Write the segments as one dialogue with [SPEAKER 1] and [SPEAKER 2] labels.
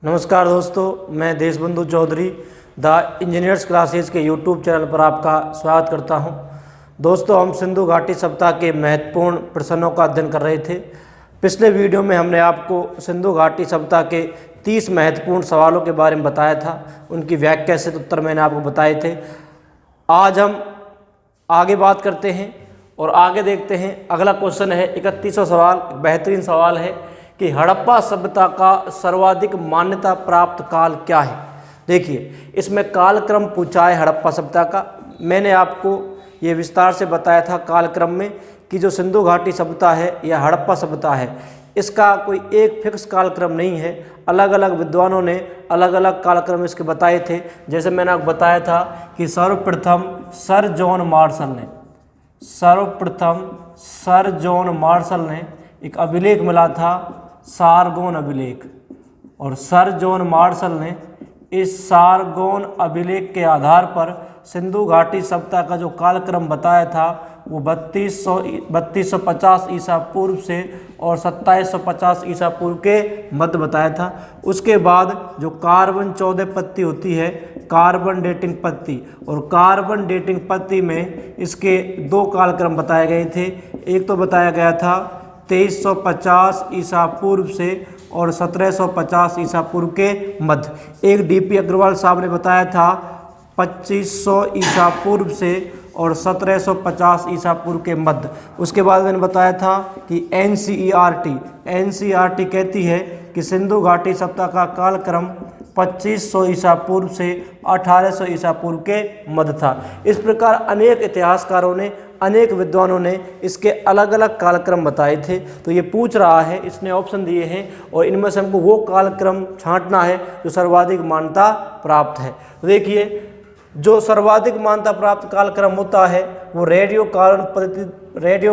[SPEAKER 1] नमस्कार दोस्तों, मैं Deshbandhu Chaudhary the engineers classes के यूट्यूब चैनल पर आपका स्वागत करता हूं। दोस्तों, हम सिंधु घाटी सप्ताह के महत्वपूर्ण प्रश्नों का अध्ययन कर रहे थे। पिछले वीडियो में हमने आपको सिंधु घाटी सप्ताह के 30 महत्वपूर्ण सवालों के बारे में बताया था, उनकी व्याख्या से उत्तर मैंने आपको बताए थे। आज हम आगे बात करते हैं और आगे देखते हैं। अगला क्वेश्चन है 31वां सवाल, बेहतरीन सवाल है कि हड़प्पा सभ्यता का सर्वाधिक मान्यता प्राप्त काल क्या है। देखिए, इसमें कालक्रम पूछा है हड़प्पा सभ्यता का। मैंने आपको ये विस्तार से बताया था कालक्रम में कि जो सिंधु घाटी सभ्यता है या हड़प्पा सभ्यता है, इसका कोई एक फिक्स कालक्रम नहीं है। अलग अलग विद्वानों ने अलग अलग कालक्रम इसके बताए थे। जैसे मैंने आपको बताया था कि सर्वप्रथम सर जॉन मार्शल ने एक अभिलेख मिला था, सारगोन अभिलेख, और सर जॉन मार्शल ने इस सारगोन अभिलेख के आधार पर सिंधु घाटी सभ्यता का जो कालक्रम बताया था वो 3250 ईसा पूर्व से और 2750 ईसा पूर्व के मध्य बताया था। उसके बाद जो कार्बन 14 पत्ती होती है, कार्बन डेटिंग पत्ती, और कार्बन डेटिंग पत्ती में इसके दो कालक्रम बताए गए थे। एक तो बताया गया था 2350 ईसा पूर्व से और 1750 ईसा पूर्व के मध्य। एक डीपी अग्रवाल साहब ने बताया था 2500 ईसा पूर्व से और 1750 ईसा पूर्व के मध्य। उसके बाद मैंने बताया था कि एनसीईआरटी कहती है कि सिंधु घाटी सभ्यता का कालक्रम 2500 ईसा पूर्व से 1800 ईसा पूर्व के मध्य था। इस प्रकार अनेक इतिहासकारों ने, अनेक विद्वानों ने इसके अलग अलग कालक्रम बताए थे। तो ये पूछ रहा है, इसने ऑप्शन दिए हैं और इनमें से हमको वो कालक्रम छांटना है जो सर्वाधिक मान्यता प्राप्त है। तो देखिए, जो सर्वाधिक मान्यता प्राप्त कालक्रम होता है वो रेडियो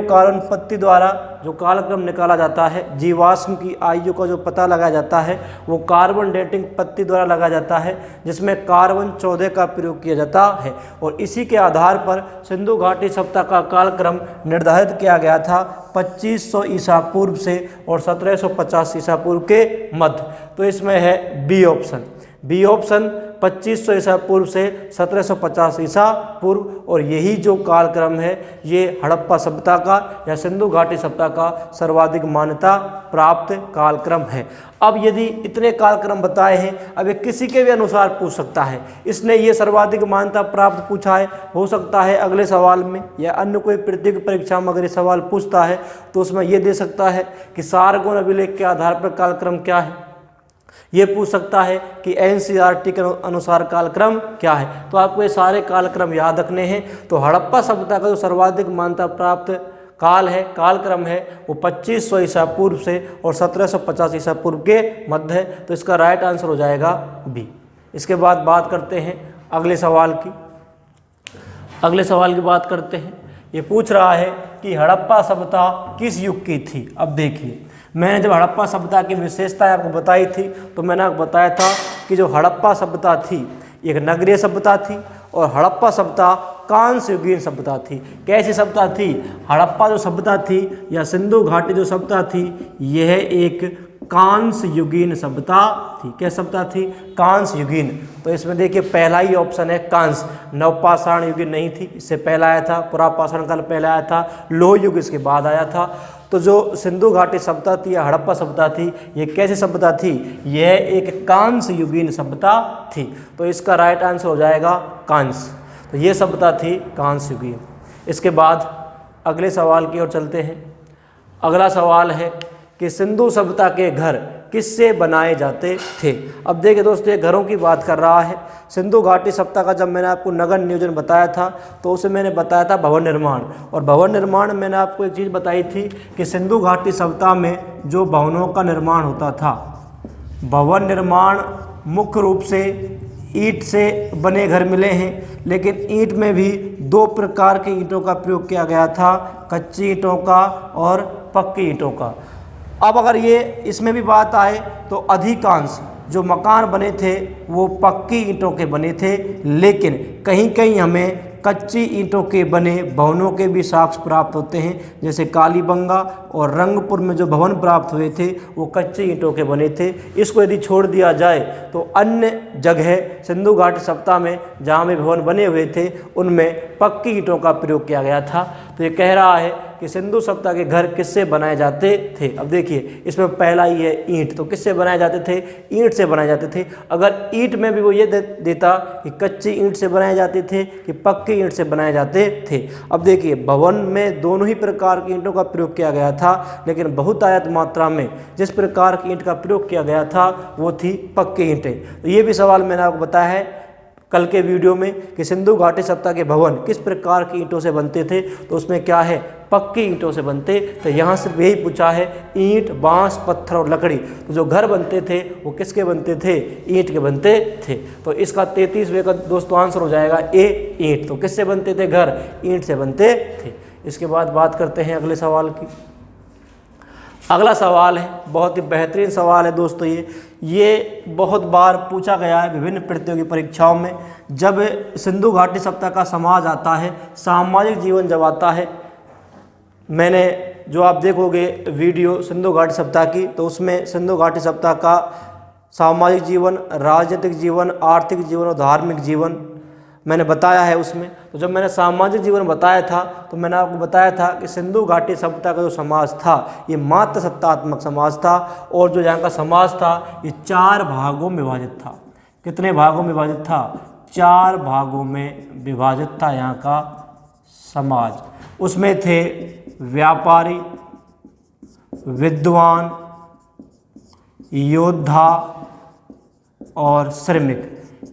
[SPEAKER 1] कार्बन पत्ती द्वारा जो कालक्रम निकाला जाता है, जीवाश्म की आयु का जो पता लगाया जाता है वो कार्बन डेटिंग पत्ती द्वारा लगाया जाता है, जिसमें कार्बन 14 का प्रयोग किया जाता है। और इसी के आधार पर सिंधु घाटी सभ्यता का कालक्रम निर्धारित किया गया था 2500 ईसा पूर्व से और 1750 ईसा पूर्व के मध्य। तो इसमें है बी ऑप्शन। 2500 ईसा पूर्व से 1750 ईसा पूर्व, और यही जो कालक्रम है ये हड़प्पा सभ्यता का या सिंधु घाटी सभ्यता का सर्वाधिक मान्यता प्राप्त कालक्रम है। अब यदि इतने कालक्रम बताए हैं, अब ये किसी के भी अनुसार पूछ सकता है। इसने ये सर्वाधिक मान्यता प्राप्त पूछा है, हो सकता है अगले सवाल में या अन्य कोई प्रतियोगी परीक्षा में अगर ये सवाल पूछता है तो उसमें ये दे सकता है कि सारगोन अभिलेख के आधार पर कालक्रम क्या है। ये पूछ सकता है कि एनसीईआरटी के अनुसार कालक्रम क्या है। तो आपको ये सारे कालक्रम याद रखने हैं। तो हड़प्पा सभ्यता का जो सर्वाधिक मान्यता प्राप्त कालक्रम है वो 2500 ईसा पूर्व से और 1750 ईसा पूर्व के मध्य है। तो इसका राइट आंसर हो जाएगा बी। इसके बाद बात करते हैं अगले सवाल की बात करते हैं। ये पूछ रहा है कि हड़प्पा सभ्यता किस युग की थी। अब देखिए, मैंने जब हड़प्पा सभ्यता की विशेषताएं आपको बताई थी तो मैंने आपको बताया था कि जो हड़प्पा सभ्यता थी एक नगरीय सभ्यता थी और हड़प्पा सभ्यता कांस्य युगीन सभ्यता थी। कैसी सभ्यता थी? हड़प्पा जो सभ्यता थी या सिंधु घाटी जो सभ्यता थी यह एक कांस्य युगीन सभ्यता थी। क्या सभ्यता थी? कांस्य युगीन। तो इसमें देखिए पहला ही ऑप्शन है कांस्य। नवपाषाण युगीन नहीं थी, इससे पहला आया था। पुरापाषाण काल पहले आया था, लोह युग इसके बाद आया था। तो जो सिंधु घाटी सभ्यता थी या हड़प्पा सभ्यता थी ये कैसी सभ्यता थी? यह एक कांस्य युगीन सभ्यता थी। तो इसका राइट आंसर हो जाएगा कांस्य। तो ये सभ्यता थी कांस्य युगीन। इसके बाद अगले सवाल की ओर चलते हैं। अगला सवाल है कि सिंधु सभ्यता के घर किससे बनाए जाते थे। अब देखिए दोस्तों, ये घरों की बात कर रहा है। सिंधु घाटी सभ्यता का जब मैंने आपको नगर नियोजन बताया था तो उसे मैंने बताया था भवन निर्माण। और भवन निर्माण में मैंने आपको एक चीज़ बताई थी कि सिंधु घाटी सभ्यता में जो भवनों का निर्माण होता था, भवन निर्माण मुख्य रूप से ईंट से बने घर मिले हैं, लेकिन ईंट में भी दो प्रकार की ईंटों का प्रयोग किया गया था, कच्ची ईंटों का और पक्की ईंटों का। अब अगर ये इसमें भी बात आए तो अधिकांश जो मकान बने थे वो पक्की ईंटों के बने थे, लेकिन कहीं कहीं हमें कच्ची ईंटों के बने भवनों के भी साक्ष्य प्राप्त होते हैं, जैसे कालीबंगा और रंगपुर में जो भवन प्राप्त हुए थे वो कच्ची ईंटों के बने थे। इसको यदि छोड़ दिया जाए तो अन्य जगह सिंधु घाटी सप्ताह में जहाँ भी भवन बने हुए थे उनमें पक्की ईंटों का प्रयोग किया गया था। तो ये कह रहा है कि सिंधु सभ्यता के घर किससे बनाए जाते थे। अब देखिए इसमें पहला ही है ईंट, तो किससे बनाए जाते थे, ईंट से बनाए जाते थे। अगर ईंट में भी वो ये देता कि कच्ची ईंट से बनाए जाते थे कि पक्की ईंट से बनाए जाते थे। अब देखिए भवन में दोनों ही प्रकार की ईंटों का प्रयोग किया गया था, लेकिन बहुतायत मात्रा में जिस प्रकार की ईंट का प्रयोग किया गया था वो थी पक्की ईंटें। तो ये भी सवाल मैंने आपको बताया है कल के वीडियो में कि सिंधु घाटी सभ्यता के भवन किस प्रकार की ईंटों से बनते थे, तो उसमें क्या है, पक्की ईंटों से बनते। तो यहाँ सिर्फ यही पूछा है ईंट, बांस, पत्थर और लकड़ी। तो जो घर बनते थे वो किसके बनते थे, ईंट के बनते थे। तो इसका 33वें का दोस्तों आंसर हो जाएगा ए, ईंट। तो किससे बनते थे घर, ईंट से बनते थे। इसके बाद बात करते हैं अगले सवाल की। अगला सवाल है, बहुत ही बेहतरीन सवाल है दोस्तों। ये बहुत बार पूछा गया है विभिन्न प्रतियोगी परीक्षाओं में। जब सिंधु घाटी सभ्यता का समाज आता है, सामाजिक जीवन जब आता है, मैंने जो आप देखोगे वीडियो सिंधु घाटी सभ्यता की, तो उसमें सिंधु घाटी सभ्यता का सामाजिक जीवन, राजनीतिक जीवन, आर्थिक जीवन और धार्मिक जीवन मैंने बताया है उसमें। तो जब मैंने सामाजिक जीवन बताया था तो मैंने आपको बताया था कि सिंधु घाटी सभ्यता का जो समाज था ये मात्र सत्तात्मक समाज था, और जो यहाँ का समाज था ये 4 भागों में विभाजित था। कितने भागों में विभाजित था, 4 भागों में विभाजित था यहाँ का समाज। उसमें थे व्यापारी, विद्वान, योद्धा और श्रमिक।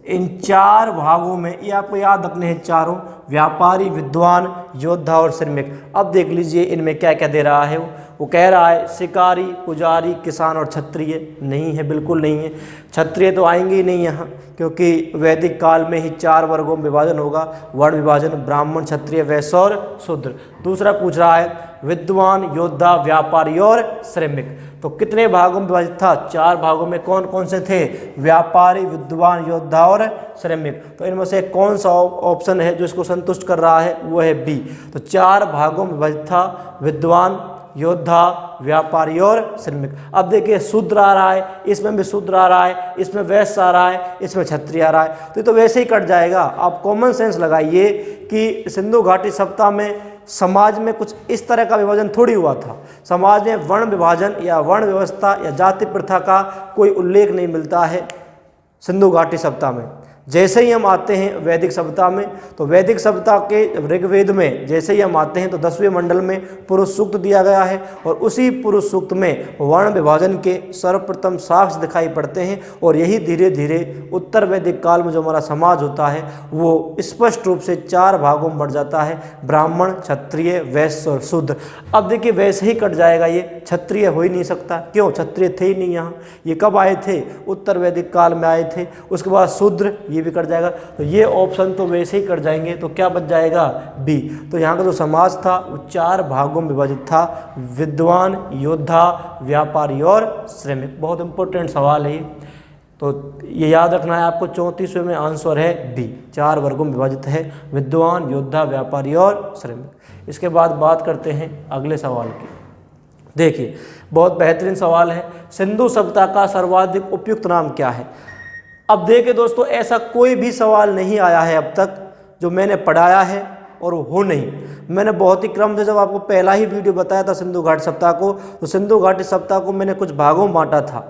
[SPEAKER 1] इन 4 भागों में ये आपको याद रखने हैं चारों, व्यापारी, विद्वान, योद्धा और श्रमिक। अब देख लीजिए इनमें क्या क्या दे रहा है। वो कह रहा है शिकारी, पुजारी, किसान और क्षत्रिय। नहीं है, बिल्कुल नहीं है। क्षत्रिय तो आएंगे ही नहीं यहाँ, क्योंकि वैदिक काल में ही 4 वर्गों में विभाजन होगा, वर्ण विभाजन, ब्राह्मण, क्षत्रिय, वैश्य और शूद्र। दूसरा पूछ रहा है विद्वान, योद्धा, व्यापारी और श्रमिक। तो कितने भागों में विभाजित था, 4 भागों में। कौन कौन से थे, व्यापारी, विद्वान, योद्धा और श्रमिक। तो इनमें से कौन सा ऑप्शन है जो इसको संतुष्ट कर रहा है, वो है बी। तो 4 भागों में विभाजित था, विद्वान, योद्धा, व्यापारी और श्रमिक। अब देखिए शूद्र आ रहा है, इसमें भी शूद्र आ रहा है, इसमें वैश्य आ रहा है, इसमें क्षत्रिय आ रहा है। तो ये तो वैसे ही कट जाएगा। आप कॉमन सेंस लगाइए कि सिंधु घाटी सभ्यता में समाज में कुछ इस तरह का विभाजन थोड़ी हुआ था। समाज में वर्ण विभाजन या वर्ण व्यवस्था या जाति प्रथा का कोई उल्लेख नहीं मिलता है सिंधु घाटी सभ्यता में। जैसे ही हम आते हैं वैदिक सभ्यता में, तो वैदिक सभ्यता के ऋग्वेद में जैसे ही हम आते हैं तो 10वें मंडल में पुरुष सूक्त दिया गया है, और उसी पुरुष सूक्त में वर्ण विभाजन के सर्वप्रथम साक्ष्य दिखाई पड़ते हैं। और यही धीरे धीरे उत्तर वैदिक काल में जो हमारा समाज होता है वो स्पष्ट रूप से 4 भागों में बढ़ जाता है, ब्राह्मण, क्षत्रिय, वैश्य और शूद्र। अब देखिए वैसे ही कट जाएगा, ये क्षत्रिय हो ही नहीं सकता। क्यों, क्षत्रिय थे ही नहीं यहाँ। ये कब आए थे, उत्तर वैदिक काल में आए थे। उसके बाद शूद्र, ये भी कट जाएगा। तो ये ऑप्शन तो वैसे ही कट जाएंगे। तो क्या बच जाएगा, बी। तो यहाँ का जो समाज था वो 4 भागों में विभाजित था, विद्वान, योद्धा, व्यापारी और श्रमिक। बहुत इंपॉर्टेंट सवाल है ये, तो ये याद रखना है आपको। 34वें में आंसर है बी, 4 वर्गों में विभाजित है, विद्वान, योद्धा, व्यापारी और श्रमिक। इसके बाद बात करते हैं अगले सवाल की। देखिए बहुत बेहतरीन सवाल है, सिंधु सभ्यता का सर्वाधिक उपयुक्त नाम क्या है। अब देखिए दोस्तों, ऐसा कोई भी सवाल नहीं आया है अब तक जो मैंने पढ़ाया है और हो नहीं। मैंने बहुत ही क्रम से जब आपको पहला ही वीडियो बताया था सिंधु घाटी सभ्यता को, तो सिंधु घाटी सभ्यता को मैंने कुछ भागों में बांटा था।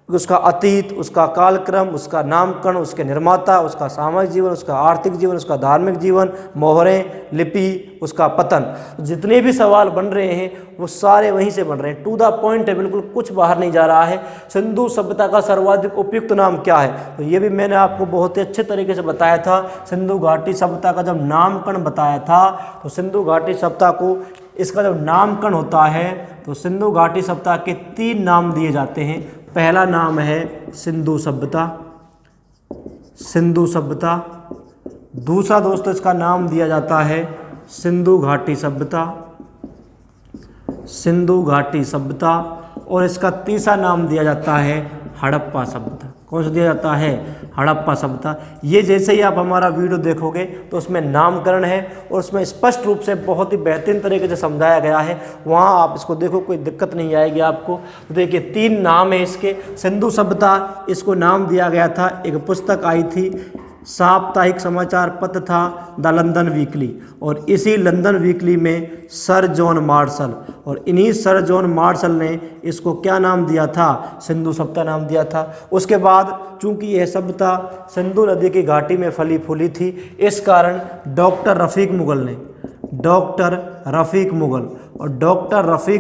[SPEAKER 1] उसका अतीत, उसका कालक्रम, उसका नामकरण, उसके निर्माता, उसका सामाजिक जीवन, उसका आर्थिक जीवन, उसका धार्मिक जीवन, मोहरें, लिपि, उसका पतन। जितने भी सवाल बन रहे हैं वो सारे वहीं से बन रहे हैं, टू द पॉइंट है, बिल्कुल कुछ बाहर नहीं जा रहा है। सिंधु सभ्यता का सर्वाधिक उपयुक्त नाम क्या है, तो ये भी मैंने आपको बहुत ही अच्छे तरीके से बताया था। सिंधु घाटी सभ्यता का जब नामकरण बताया था, तो सिंधु घाटी सभ्यता को इसका जब नामकरण होता है तो सिंधु घाटी सभ्यता के 3 नाम दिए जाते हैं। पहला नाम है सिंधु सभ्यता, सिंधु सभ्यता। दूसरा दोस्तों इसका नाम दिया जाता है सिंधु घाटी सभ्यता, सिंधु घाटी सभ्यता। और इसका तीसरा नाम दिया जाता है हड़प्पा सभ्यता। कौन सा दिया जाता है? हड़प्पा सभ्यता। ये जैसे ही आप हमारा वीडियो देखोगे तो उसमें नामकरण है और उसमें स्पष्ट रूप से बहुत ही बेहतरीन तरीके से समझाया गया है, वहाँ आप इसको देखो, कोई दिक्कत नहीं आएगी आपको। तो देखिए 3 नाम है इसके। सिंधु सभ्यता इसको नाम दिया गया था, एक पुस्तक आई थी, साप्ताहिक समाचार पत्र था द लंदन वीकली, और इसी लंदन वीकली में सर जॉन मार्शल, और इन्हीं सर जॉन मार्शल ने इसको क्या नाम दिया था? सिंधु सभ्यता नाम दिया था। उसके बाद चूंकि यह सभ्यता सिंधु नदी की घाटी में फली फूली थी, इस कारण डॉक्टर रफ़ीक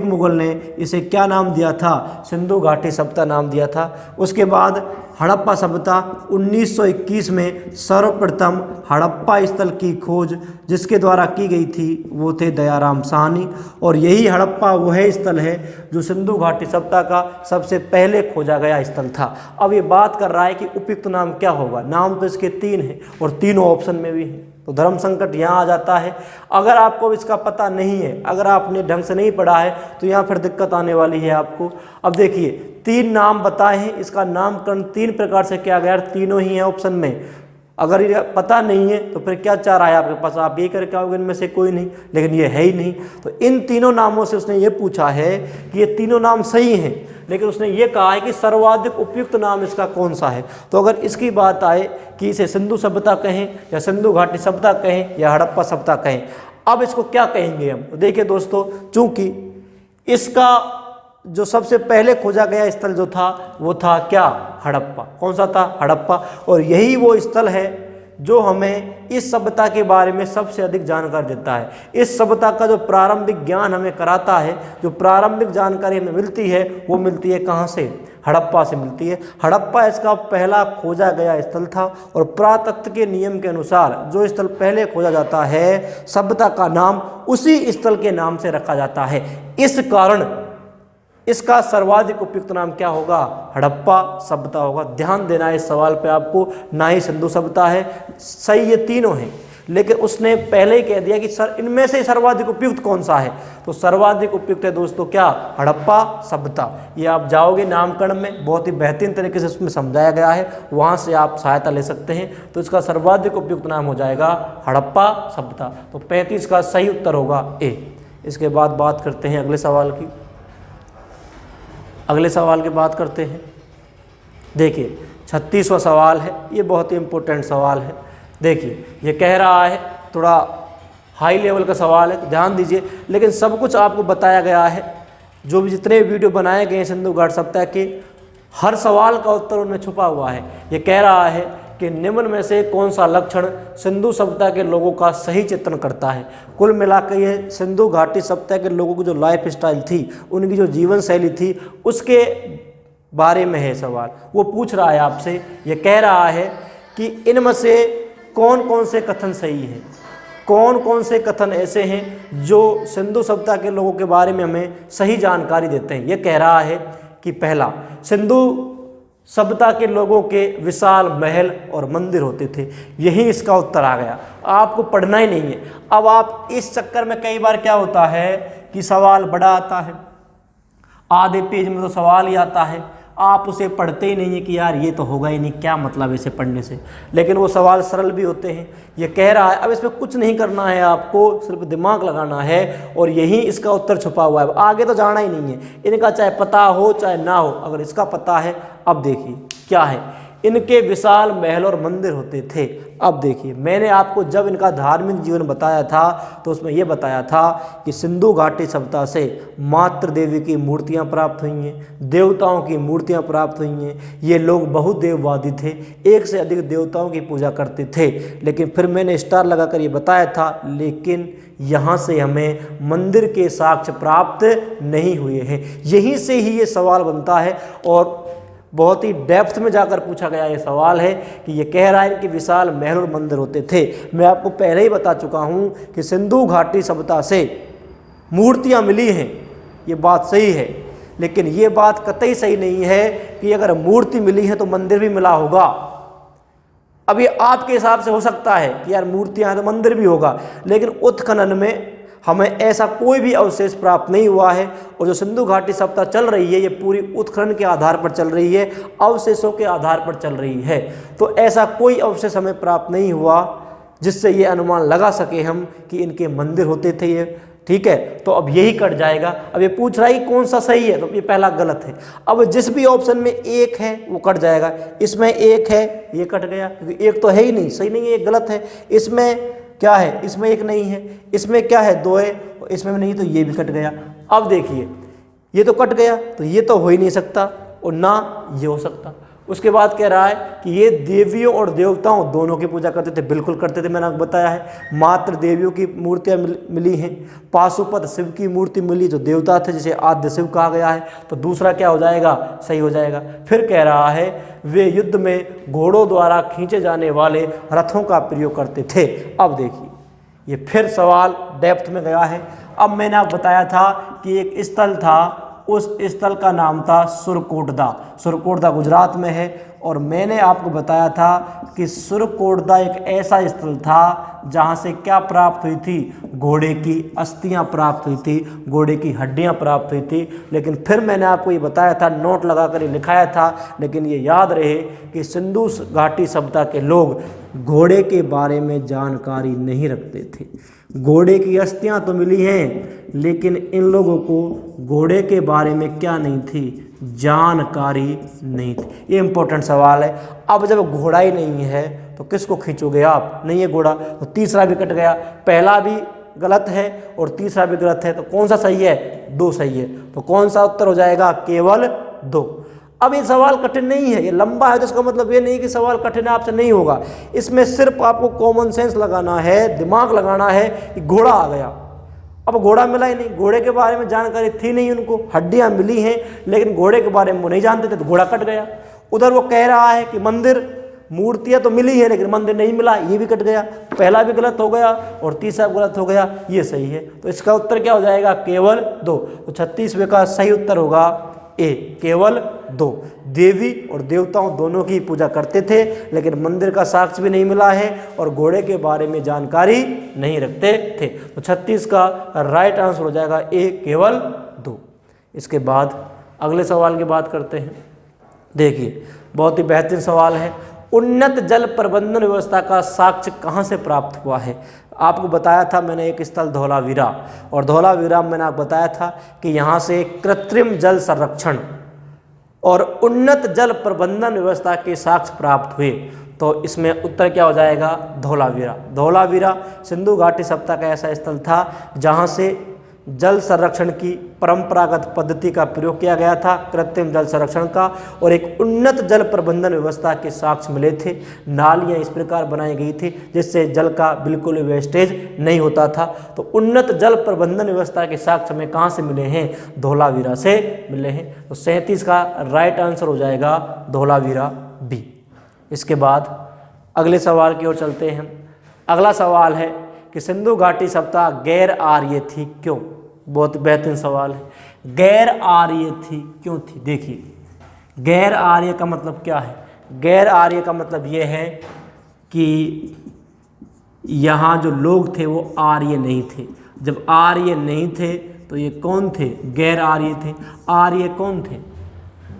[SPEAKER 1] मुगल ने इसे क्या नाम दिया था? सिंधु घाटी सभ्यता नाम दिया था। उसके बाद हड़प्पा सभ्यता 1921 में सर्वप्रथम हड़प्पा स्थल की खोज जिसके द्वारा की गई थी वो थे दयाराम साहनी, और यही हड़प्पा वह स्थल है जो सिंधु घाटी सभ्यता का सबसे पहले खोजा गया स्थल था। अब ये बात कर रहा है कि उपयुक्त नाम क्या होगा। नाम तो इसके 3 हैं और तीनों ऑप्शन में भी हैं, तो धर्म संकट यहाँ आ जाता है। अगर आपको इसका पता नहीं है, अगर आपने ढंग से नहीं पढ़ा है, तो यहाँ फिर दिक्कत आने वाली है आपको। अब देखिए 3 नाम बताए हैं, इसका नामकरण 3 प्रकार से किया गया, तीनों ही है ऑप्शन में। अगर ये पता नहीं है तो फिर क्या चाह रहा है आपके पास, आप ये करके आओगे इनमें से कोई नहीं, लेकिन ये है ही नहीं। तो इन तीनों नामों से उसने ये पूछा है कि ये तीनों नाम सही हैं, लेकिन उसने ये कहा है कि सर्वाधिक उपयुक्त नाम इसका कौन सा है। तो अगर इसकी बात आए कि इसे सिंधु सभ्यता कहें या सिंधु घाटी सभ्यता कहें या हड़प्पा सभ्यता कहें, अब इसको क्या कहेंगे हम? देखिए दोस्तों, चूंकि इसका जो सबसे पहले खोजा गया स्थल जो था वो था क्या? हड़प्पा। कौन सा था? हड़प्पा। और यही वो स्थल है जो हमें इस सभ्यता के बारे में सबसे अधिक जानकारी देता है। इस सभ्यता का जो प्रारंभिक ज्ञान हमें कराता है, जो प्रारंभिक जानकारी हमें मिलती है, वो मिलती है कहाँ से? हड़प्पा से मिलती है। हड़प्पा इसका पहला खोजा गया स्थल था, और पुरातत्व के नियम के अनुसार जो स्थल पहले खोजा जाता है, सभ्यता का नाम उसी स्थल के नाम से रखा जाता है। इस कारण इसका सर्वाधिक उपयुक्त नाम क्या होगा? हड़प्पा सभ्यता होगा। ध्यान देना है इस सवाल पे आपको, ना ही सिंधु सभ्यता है। सही ये तीनों हैं, लेकिन उसने पहले ही कह दिया कि सर इनमें से सर्वाधिक उपयुक्त कौन सा है। तो सर्वाधिक उपयुक्त है दोस्तों क्या? हड़प्पा सभ्यता। ये आप जाओगे नामकरण में, बहुत ही बेहतरीन तरीके से उसमें समझाया गया है, वहाँ से आप सहायता ले सकते हैं। तो इसका सर्वाधिक उपयुक्त नाम हो जाएगा हड़प्पा सभ्यता। तो 35 का सही उत्तर होगा ए। इसके बाद बात करते हैं अगले सवाल की। अगले सवाल की बात करते हैं। देखिए 36वां सवाल है, ये बहुत ही इम्पोर्टेंट सवाल है। देखिए ये कह रहा है, थोड़ा हाई लेवल का सवाल है, ध्यान दीजिए, लेकिन सब कुछ आपको बताया गया है। जो भी जितने वीडियो बनाए गए हैं सिंधु घाटी सभ्यता के, हर सवाल का उत्तर उनमें छुपा हुआ है। ये कह रहा है कि निम्न में से कौन सा लक्षण सिंधु सभ्यता के लोगों का सही चित्रण करता है। कुल मिलाकर ये सिंधु घाटी सभ्यता के लोगों की जो लाइफ स्टाइल थी, उनकी जो जीवन शैली थी, उसके बारे में है सवाल। वो पूछ रहा है आपसे, ये कह रहा है कि इनमें से कौन कौन से कथन सही हैं, कौन कौन से कथन ऐसे हैं जो सिंधु सभ्यता के लोगों के बारे में हमें सही जानकारी देते हैं। ये कह रहा है कि पहला, सिंधु सभ्यता के लोगों के विशाल महल और मंदिर होते थे। यही इसका उत्तर आ गया, आपको पढ़ना ही नहीं है। अब आप इस चक्कर में कई बार क्या होता है कि सवाल बड़ा आता है, आधे पेज में तो सवाल ही आता है, आप उसे पढ़ते ही नहीं है कि यार ये तो होगा ही नहीं, क्या मतलब इसे पढ़ने से। लेकिन वो सवाल सरल भी होते हैं। ये कह रहा है, अब इसमें कुछ नहीं करना है, आपको सिर्फ दिमाग लगाना है, और यही इसका उत्तर छुपा हुआ है। आगे तो जाना ही नहीं है, इनका चाहे पता हो चाहे ना हो, अगर इसका पता है। अब देखिए क्या है, इनके विशाल महल और मंदिर होते थे। अब देखिए, मैंने आपको जब इनका धार्मिक जीवन बताया था तो उसमें यह बताया था कि सिंधु घाटी सभ्यता से मातृ देवी की मूर्तियां प्राप्त हुई हैं, देवताओं की मूर्तियां प्राप्त हुई हैं। ये लोग बहुदेववादी थे, एक से अधिक देवताओं की पूजा करते थे। लेकिन फिर मैंने स्टार लगाकर ये बताया था, लेकिन यहाँ से हमें मंदिर के साक्ष्य प्राप्त नहीं हुए हैं। यहीं से ही ये सवाल बनता है, और बहुत ही डेप्थ में जाकर पूछा गया ये सवाल है कि ये कह रहा है कि विशाल महल और मंदिर होते थे। मैं आपको पहले ही बता चुका हूँ कि सिंधु घाटी सभ्यता से मूर्तियाँ मिली हैं, ये बात सही है, लेकिन ये बात कतई सही नहीं है कि अगर मूर्ति मिली है तो मंदिर भी मिला होगा। अब ये आपके हिसाब से हो सकता है कि यार मूर्तियाँ हैं तो मंदिर भी होगा, लेकिन उत्खनन में हमें ऐसा कोई भी अवशेष प्राप्त नहीं हुआ है। और जो सिंधु घाटी सभ्यता चल रही है ये पूरी उत्खनन के आधार पर चल रही है, अवशेषों के आधार पर चल रही है। तो ऐसा कोई अवशेष हमें प्राप्त नहीं हुआ जिससे ये अनुमान लगा सके हम कि इनके मंदिर होते थे ये। ठीक है, तो अब यही कट जाएगा। अब ये पूछ रहा है कि कौन सा सही है, तो ये पहला गलत है। अब जिस भी ऑप्शन में एक है वो कट जाएगा। इसमें एक है, ये कट गया क्योंकि एक तो है ही नहीं, सही नहीं है, एक गलत है। इसमें क्या है, इसमें एक नहीं है। इसमें क्या है, दो है, इसमें नहीं, तो ये भी कट गया। अब देखिए ये तो कट गया, तो ये तो हो ही नहीं सकता और ना ये हो सकता। उसके बाद कह रहा है कि ये देवियों और देवताओं दोनों की पूजा करते थे, बिल्कुल करते थे, मैंने आपको बताया है। मात्र देवियों की मूर्तियाँ मिली हैं, पाशुपत शिव की मूर्ति मिली जो देवता थे जिसे आद्य शिव कहा गया है, तो दूसरा क्या हो जाएगा, सही हो जाएगा। फिर कह रहा है वे युद्ध में घोड़ों द्वारा खींचे जाने वाले रथों का प्रयोग करते थे। अब देखिए ये फिर सवाल डेप्थ में गया है। अब मैंने आपको बताया था कि एक स्थल था, उस स्थल का नाम था सुरकोटदा। सुरकोटदा गुजरात में है। और मैंने आपको बताया था कि सुरकोटदा एक ऐसा स्थल था जहाँ से क्या प्राप्त हुई थी, घोड़े की अस्थियाँ प्राप्त हुई थी, घोड़े की हड्डियाँ प्राप्त हुई थी। लेकिन फिर मैंने आपको ये बताया था, नोट लगा कर लिखाया था, लेकिन ये याद रहे कि सिंधु घाटी सभ्यता के लोग घोड़े के बारे में जानकारी नहीं रखते थे। घोड़े की अस्थियाँ तो मिली हैं, लेकिन इन लोगों को घोड़े के बारे में क्या नहीं थी, जानकारी नहीं थी। ये इंपॉर्टेंट सवाल है। अब जब घोड़ा ही नहीं है तो किसको खींचोगे आप, नहीं है घोड़ा, तो तीसरा भी कट गया। पहला भी गलत है और तीसरा भी गलत है, तो कौन सा सही है, दो सही है। तो कौन सा उत्तर हो जाएगा, केवल दो। अब ये सवाल कठिन नहीं है, ये लंबा है, तो इसका मतलब ये नहीं कि सवाल कठिन है आपसे नहीं होगा। इसमें सिर्फ आपको कॉमन सेंस लगाना है, दिमाग लगाना है कि घोड़ा आ गया। अब घोड़ा मिला ही नहीं, घोड़े के बारे में जानकारी थी नहीं उनको, हड्डियां मिली हैं लेकिन घोड़े के बारे में वो नहीं जानते थे, तो घोड़ा कट गया। उधर वो कह रहा है कि मंदिर, मूर्तियां तो मिली है लेकिन मंदिर नहीं मिला, ये भी कट गया। पहला भी गलत हो गया और तीसरा गलत हो गया, ये सही है। तो इसका उत्तर क्या हो जाएगा, केवल दो। तो 36वें का सही उत्तर होगा ए, केवल दो। देवी और देवताओं दोनों की पूजा करते थे लेकिन मंदिर का साक्ष्य भी नहीं मिला है और घोड़े के बारे में जानकारी नहीं रखते थे। तो 36 का राइट आंसर हो जाएगा ए, केवल दो। इसके बाद अगले सवाल की बात करते हैं। देखिए बहुत ही बेहतरीन सवाल है। उन्नत जल प्रबंधन व्यवस्था का साक्ष्य कहाँ से प्राप्त हुआ है। आपको बताया था मैंने एक स्थल धौलावीरा, और धौलावीरा में मैंने आपको बताया था कि यहाँ से कृत्रिम जल संरक्षण और उन्नत जल प्रबंधन व्यवस्था के साक्ष्य प्राप्त हुए। तो इसमें उत्तर क्या हो जाएगा, धौलावीरा। धौलावीरा सिंधु घाटी सभ्यता का ऐसा स्थल था जहाँ से जल संरक्षण की परंपरागत पद्धति का प्रयोग किया गया था, कृत्रिम जल संरक्षण का, और एक उन्नत जल प्रबंधन व्यवस्था के साक्ष्य मिले थे। नालियां इस प्रकार बनाई गई थी जिससे जल का बिल्कुल वेस्टेज नहीं होता था। तो उन्नत जल प्रबंधन व्यवस्था के साक्ष्य में कहाँ से मिले हैं, धौलावीरा से मिले हैं। तो 37 का राइट आंसर हो जाएगा धौलावीरा बी। इसके बाद अगले सवाल की ओर चलते हैं। अगला सवाल है कि सिंधु घाटी सभ्यता गैर आर्य थी, क्यों। बहुत बेहतरीन सवाल है। गैर आर्य थी क्यों थी। देखिए गैर आर्य का मतलब क्या है। गैर आर्य का मतलब ये है कि यहाँ जो लोग थे वो आर्य नहीं थे। जब आर्य नहीं थे तो ये कौन थे, गैर आर्य थे। आर्य कौन थे,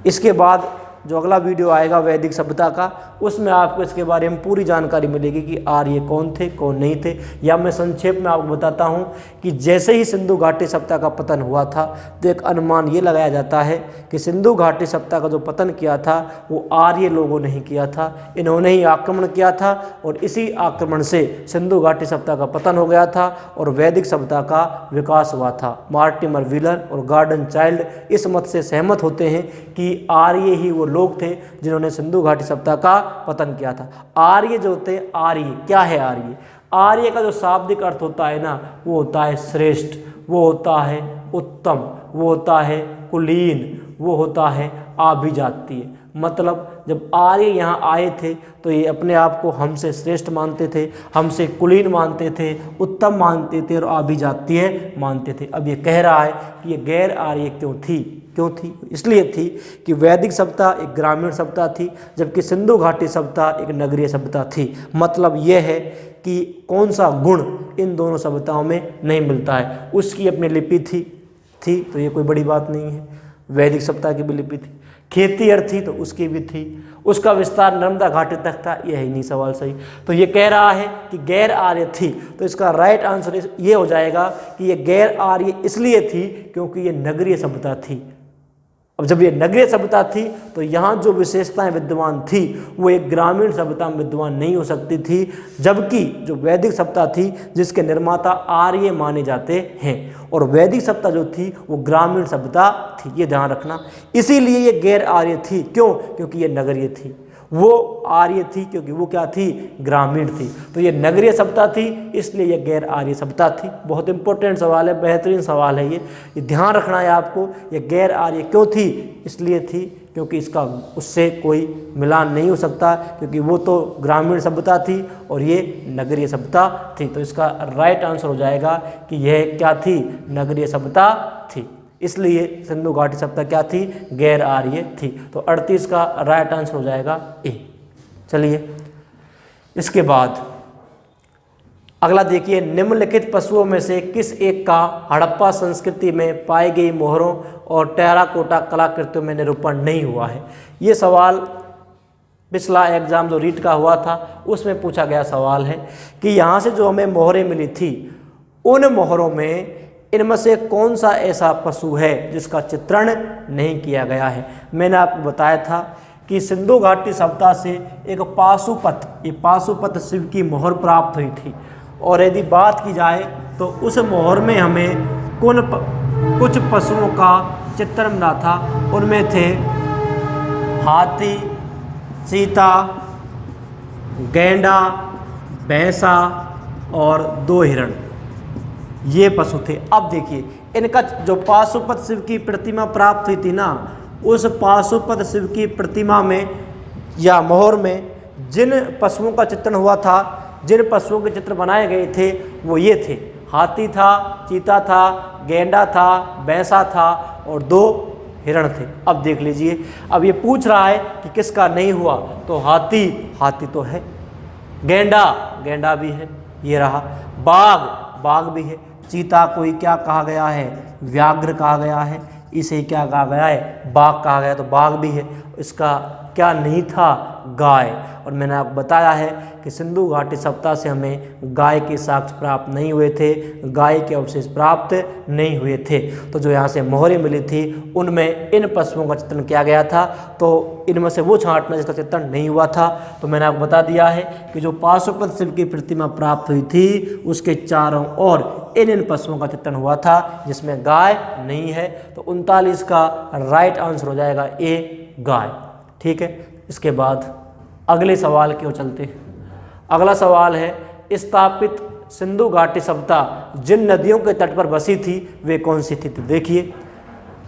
[SPEAKER 1] इसके बाद जो अगला वीडियो आएगा वैदिक सभ्यता का, उसमें आपको इसके बारे में पूरी जानकारी मिलेगी कि आर्य कौन थे कौन नहीं थे। या मैं संक्षेप में आपको बताता हूँ कि जैसे ही सिंधु घाटी सभ्यता का पतन हुआ था तो एक अनुमान ये लगाया जाता है कि सिंधु घाटी सभ्यता का जो पतन किया था वो आर्य लोगों ने ही किया था, इन्होंने ही आक्रमण किया था और इसी आक्रमण से सिंधु घाटी सभ्यता का पतन हो गया था और वैदिक सभ्यता का विकास हुआ था। मार्टिमर व्हीलर और गॉर्डन चाइल्ड इस मत से सहमत होते हैं कि आर्य ही वो लोग थे जिन्होंने सिंधु घाटी सभ्यता का पतन किया था। आर्य जो होते हैं, आर्य क्या है, आर्य आर्य का जो शाब्दिक अर्थ होता है ना, वो होता है श्रेष्ठ, वो होता है उत्तम, वो होता है कुलीन, वो होता है अभिजातीय। मतलब जब आर्य यहाँ आए थे तो ये अपने आप को हमसे श्रेष्ठ मानते थे, हमसे कुलीन मानते थे, उत्तम मानते थे और अभिजातीय मानते थे। अब ये कह रहा है कि ये गैर आर्य क्यों थी? इसलिए थी कि वैदिक सभ्यता एक ग्रामीण सभ्यता थी, जबकि सिंधु घाटी सभ्यता एक नगरीय सभ्यता थी। मतलब यह है कि कौन सा गुण इन दोनों सभ्यताओं में नहीं मिलता है। उसकी अपनी लिपि थी तो ये कोई बड़ी बात नहीं है। वैदिक सभ्यता की भी लिपि थी, खेती अर्थ थी तो उसकी भी थी, उसका विस्तार नर्मदा घाटी तक था, यही नहीं सवाल सही। तो ये कह रहा है कि गैर आर्य थी, तो इसका राइट आंसर ये हो जाएगा कि ये गैर आर्य इसलिए थी क्योंकि ये नगरीय सभ्यता थी। अब जब ये नगरीय सभ्यता थी तो यहाँ जो विशेषताएं विद्यमान थी वो एक ग्रामीण सभ्यता में विद्यमान नहीं हो सकती थी, जबकि जो वैदिक सभ्यता थी जिसके निर्माता आर्य माने जाते हैं, और वैदिक सभ्यता जो थी वो ग्रामीण सभ्यता थी, ये ध्यान रखना। इसीलिए ये गैर आर्य थी। क्यों? क्योंकि ये नगरीय थी। वो आर्य थी क्योंकि वो क्या थी? ग्रामीण थी। तो ये नगरीय सभ्यता थी, इसलिए ये गैर आर्य सभ्यता थी। बहुत इंपॉर्टेंट सवाल है, बेहतरीन सवाल है ये ध्यान रखना है आपको। ये गैर आर्य क्यों थी? इसलिए थी क्योंकि इसका उससे कोई मिलान नहीं हो सकता, क्योंकि वो तो ग्रामीण सभ्यता थी और ये नगरीय सभ्यता थी। तो इसका राइट आंसर हो जाएगा कि यह क्या थी? नगरीय सभ्यता थी। इसलिए सिंधु घाटी सभ्यता क्या थी? गैर आर्य थी। तो 38 का राइट आंसर हो जाएगा ए। चलिए इसके बाद अगला देखिए, निम्नलिखित पशुओं में से किस एक का हड़प्पा संस्कृति में पाई गई मोहरों और टेराकोटा कलाकृतियों में निरूपण नहीं हुआ है? ये सवाल पिछला एग्जाम जो रीट का हुआ था उसमें पूछा गया सवाल है कि यहाँ से जो हमें मोहरें मिली थी, उन मोहरों में इनमें से कौन सा ऐसा पशु है जिसका चित्रण नहीं किया गया है? मैंने आपको बताया था कि सिंधु घाटी सभ्यता से एक पाशुपत शिव की मोहर प्राप्त हुई थी, और यदि बात की जाए तो उस मोहर में हमें कुछ पशुओं का चित्रण मिला था। उनमें थे हाथी, चीता, गैंडा, भैंसा और 2 हिरण, ये पशु थे। अब देखिए इनका जो पाशुपत शिव की प्रतिमा प्राप्त हुई थी ना, उस पाशुपत शिव की प्रतिमा में या मोहर में जिन पशुओं का चित्रण हुआ था, जिन पशुओं के चित्र बनाए गए थे वो ये थे, हाथी था, चीता था, गैंडा था, भैंसा था और 2 हिरण थे। अब देख लीजिए, अब ये पूछ रहा है कि किसका नहीं हुआ, तो हाथी तो है, गैंडा भी है, ये रहा, बाघ भी है, चीता को ही क्या कहा गया है? व्याघ्र कहा गया है, इसे क्या कहा गया है? बाघ कहा गया, तो बाघ भी है। इसका क्या नहीं था? गाय। और मैंने आपको बताया है कि सिंधु घाटी सभ्यता से हमें गाय के साक्ष्य प्राप्त नहीं हुए थे, गाय के अवशेष प्राप्त नहीं हुए थे। तो जो यहाँ से मोहरें मिली थी उनमें इन पशुओं का चित्रण किया गया था, तो इनमें से वो छांटना जिसका चित्रण नहीं हुआ था। तो मैंने आपको बता दिया है कि जो पाशुपत शिव की प्रतिमा प्राप्त हुई थी उसके चारों ओर इन पशुओं का चित्रण हुआ था, जिसमें गाय नहीं है। तो 39 का राइट आंसर हो जाएगा ए, गाय। ठीक है, इसके बाद अगले सवाल की ओर चलते हैं। अगला सवाल है, स्थापित सिंधु घाटी सभ्यता जिन नदियों के तट पर बसी थी वे कौन सी थी? तो देखिए,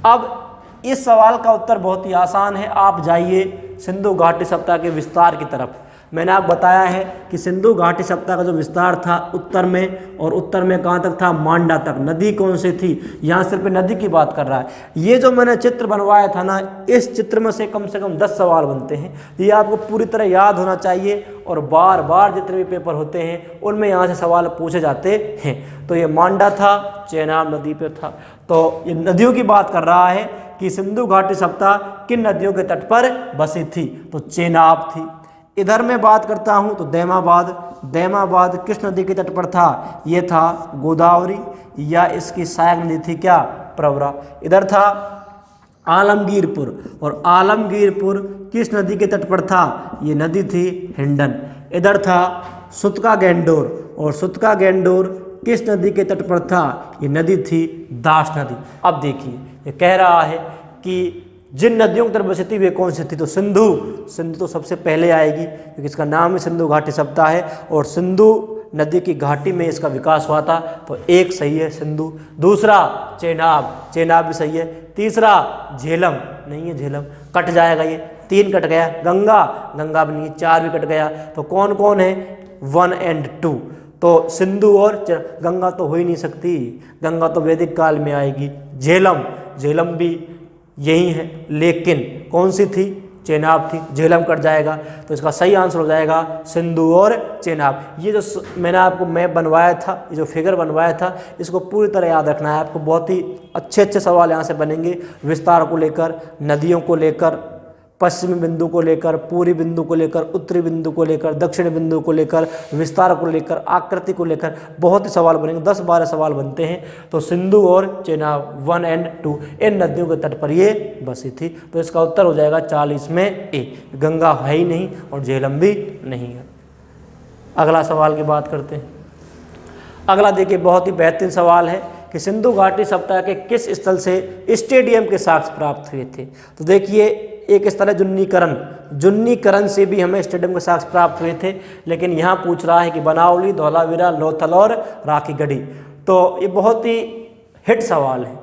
[SPEAKER 1] अब इस सवाल का उत्तर बहुत ही आसान है। आप जाइए सिंधु घाटी सभ्यता के विस्तार की तरफ। मैंने आपको बताया है कि सिंधु घाटी सभ्यता का जो विस्तार था उत्तर में, और उत्तर में कहाँ तक था? मांडा तक। नदी कौन सी थी? यहाँ सिर्फ नदी की बात कर रहा है। ये जो मैंने चित्र बनवाया था ना, इस चित्र में से कम 10 सवाल बनते हैं। ये आपको पूरी तरह याद होना चाहिए, और बार बार जितने भी पेपर होते हैं उनमें यहाँ से सवाल पूछे जाते हैं। तो ये मांडा था, चेनाब नदी पर था। तो ये नदियों की बात कर रहा है कि सिंधु घाटी सभ्यता किन नदियों के तट पर बसी थी? तो चेनाब थी। इधर मैं बात करता हूँ तो दैमाबाद किस नदी के तट पर था? ये था गोदावरी, या इसकी सहायक नदी थी क्या? प्रवरा। इधर था आलमगीरपुर, और आलमगीरपुर किस नदी के तट पर था? ये नदी थी हिंडन। इधर था सुतका गैंडोर, और सुतका गैंडोर किस नदी के तट पर था? ये नदी थी दास नदी। अब देखिए, ये कह रहा है कि जिन नदियों की तरफ बसी थी वे कौन सी थी? तो सिंधु तो सबसे पहले आएगी, क्योंकि इसका नाम ही सिंधु घाटी सभ्यता है, और सिंधु नदी की घाटी में इसका विकास हुआ था। तो एक सही है सिंधु। दूसरा चेनाब भी सही है। तीसरा झेलम नहीं है, झेलम कट जाएगा, ये 3 कट गया, गंगा, गंगा बनी 4 भी कट गया। तो कौन कौन है 1 और 2, तो सिंधु और गंगा तो हो ही नहीं सकती, गंगा तो वैदिक काल में आएगी। झेलम, झेलम भी यही है, लेकिन कौन सी थी, चेनाब थी, झेलम कट जाएगा। तो इसका सही आंसर हो जाएगा सिंधु और चेनाब। ये जो मैंने आपको मैप बनवाया था, ये जो फिगर बनवाया था, इसको पूरी तरह याद रखना है आपको। बहुत ही अच्छे अच्छे सवाल यहाँ से बनेंगे, विस्तार को लेकर, नदियों को लेकर, पश्चिमी बिंदु को लेकर, पूर्वी बिंदु को लेकर, उत्तरी बिंदु को लेकर, दक्षिणी बिंदु को लेकर, विस्तार को लेकर, आकृति को लेकर बहुत ही सवाल बनेंगे, 10-12 सवाल बनते हैं। तो सिंधु और चेनाब 1 और 2 इन नदियों के तट पर ये बसी थी। तो इसका उत्तर हो जाएगा 40 में ए, गंगा है ही नहीं और झेलम भी नहीं है। अगला सवाल की बात करते हैं। अगला देखिए बहुत ही बेहतरीन सवाल है कि सिंधु घाटी सभ्यता के किस स्थल से स्टेडियम के साक्ष्य प्राप्त हुए थे। तो देखिए एक स्थल है जुन्नीकरण, जुन्नीकरण से भी हमें स्टेडियम के साक्ष्य प्राप्त हुए थे, लेकिन यहाँ पूछ रहा है कि बनावली, धौलावीरा, लोथल और राखीगढ़ी। तो ये बहुत ही हिट सवाल है,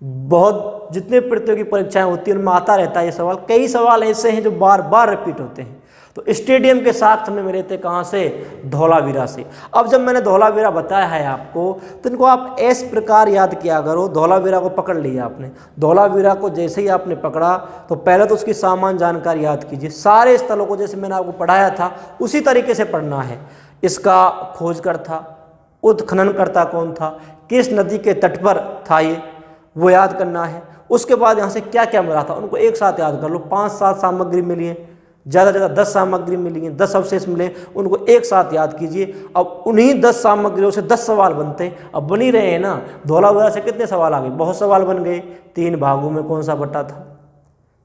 [SPEAKER 1] बहुत जितने प्रतियोगी परीक्षाएं होती हैं उनमें आता रहता है ये सवाल। कई सवाल ऐसे हैं जो बार बार रिपीट होते हैं। तो स्टेडियम के साक्ष्य में मिले थे कहाँ से, धौलावीरा से। अब जब मैंने धौलावीरा बताया है आपको, तो इनको आप इस प्रकार याद किया करो। धौलावीरा को पकड़ लिया आपने, धौलावीरा को जैसे ही आपने पकड़ा तो पहले तो उसकी सामान्य जानकारी याद कीजिए, सारे स्थलों को जैसे मैंने आपको पढ़ाया था उसी तरीके से पढ़ना है। इसका खोजकर था, उत्खननकर्ता कौन था, किस नदी के तट पर था ये, वो याद करना है। उसके बाद यहाँ से क्या क्या मिला था उनको एक साथ याद कर लो। 5-7 सामग्री मिली है, ज़्यादा से ज़्यादा 10 सामग्री मिली हैं, 10 अवशेष मिले, उनको एक साथ याद कीजिए। अब उन्हीं 10 सामग्रियों से 10 सवाल बनते हैं। अब बन ही रहे हैं ना, धौलावीरा से कितने सवाल आ गए, बहुत सवाल बन गए। 3 भागों में कौन सा बटा था,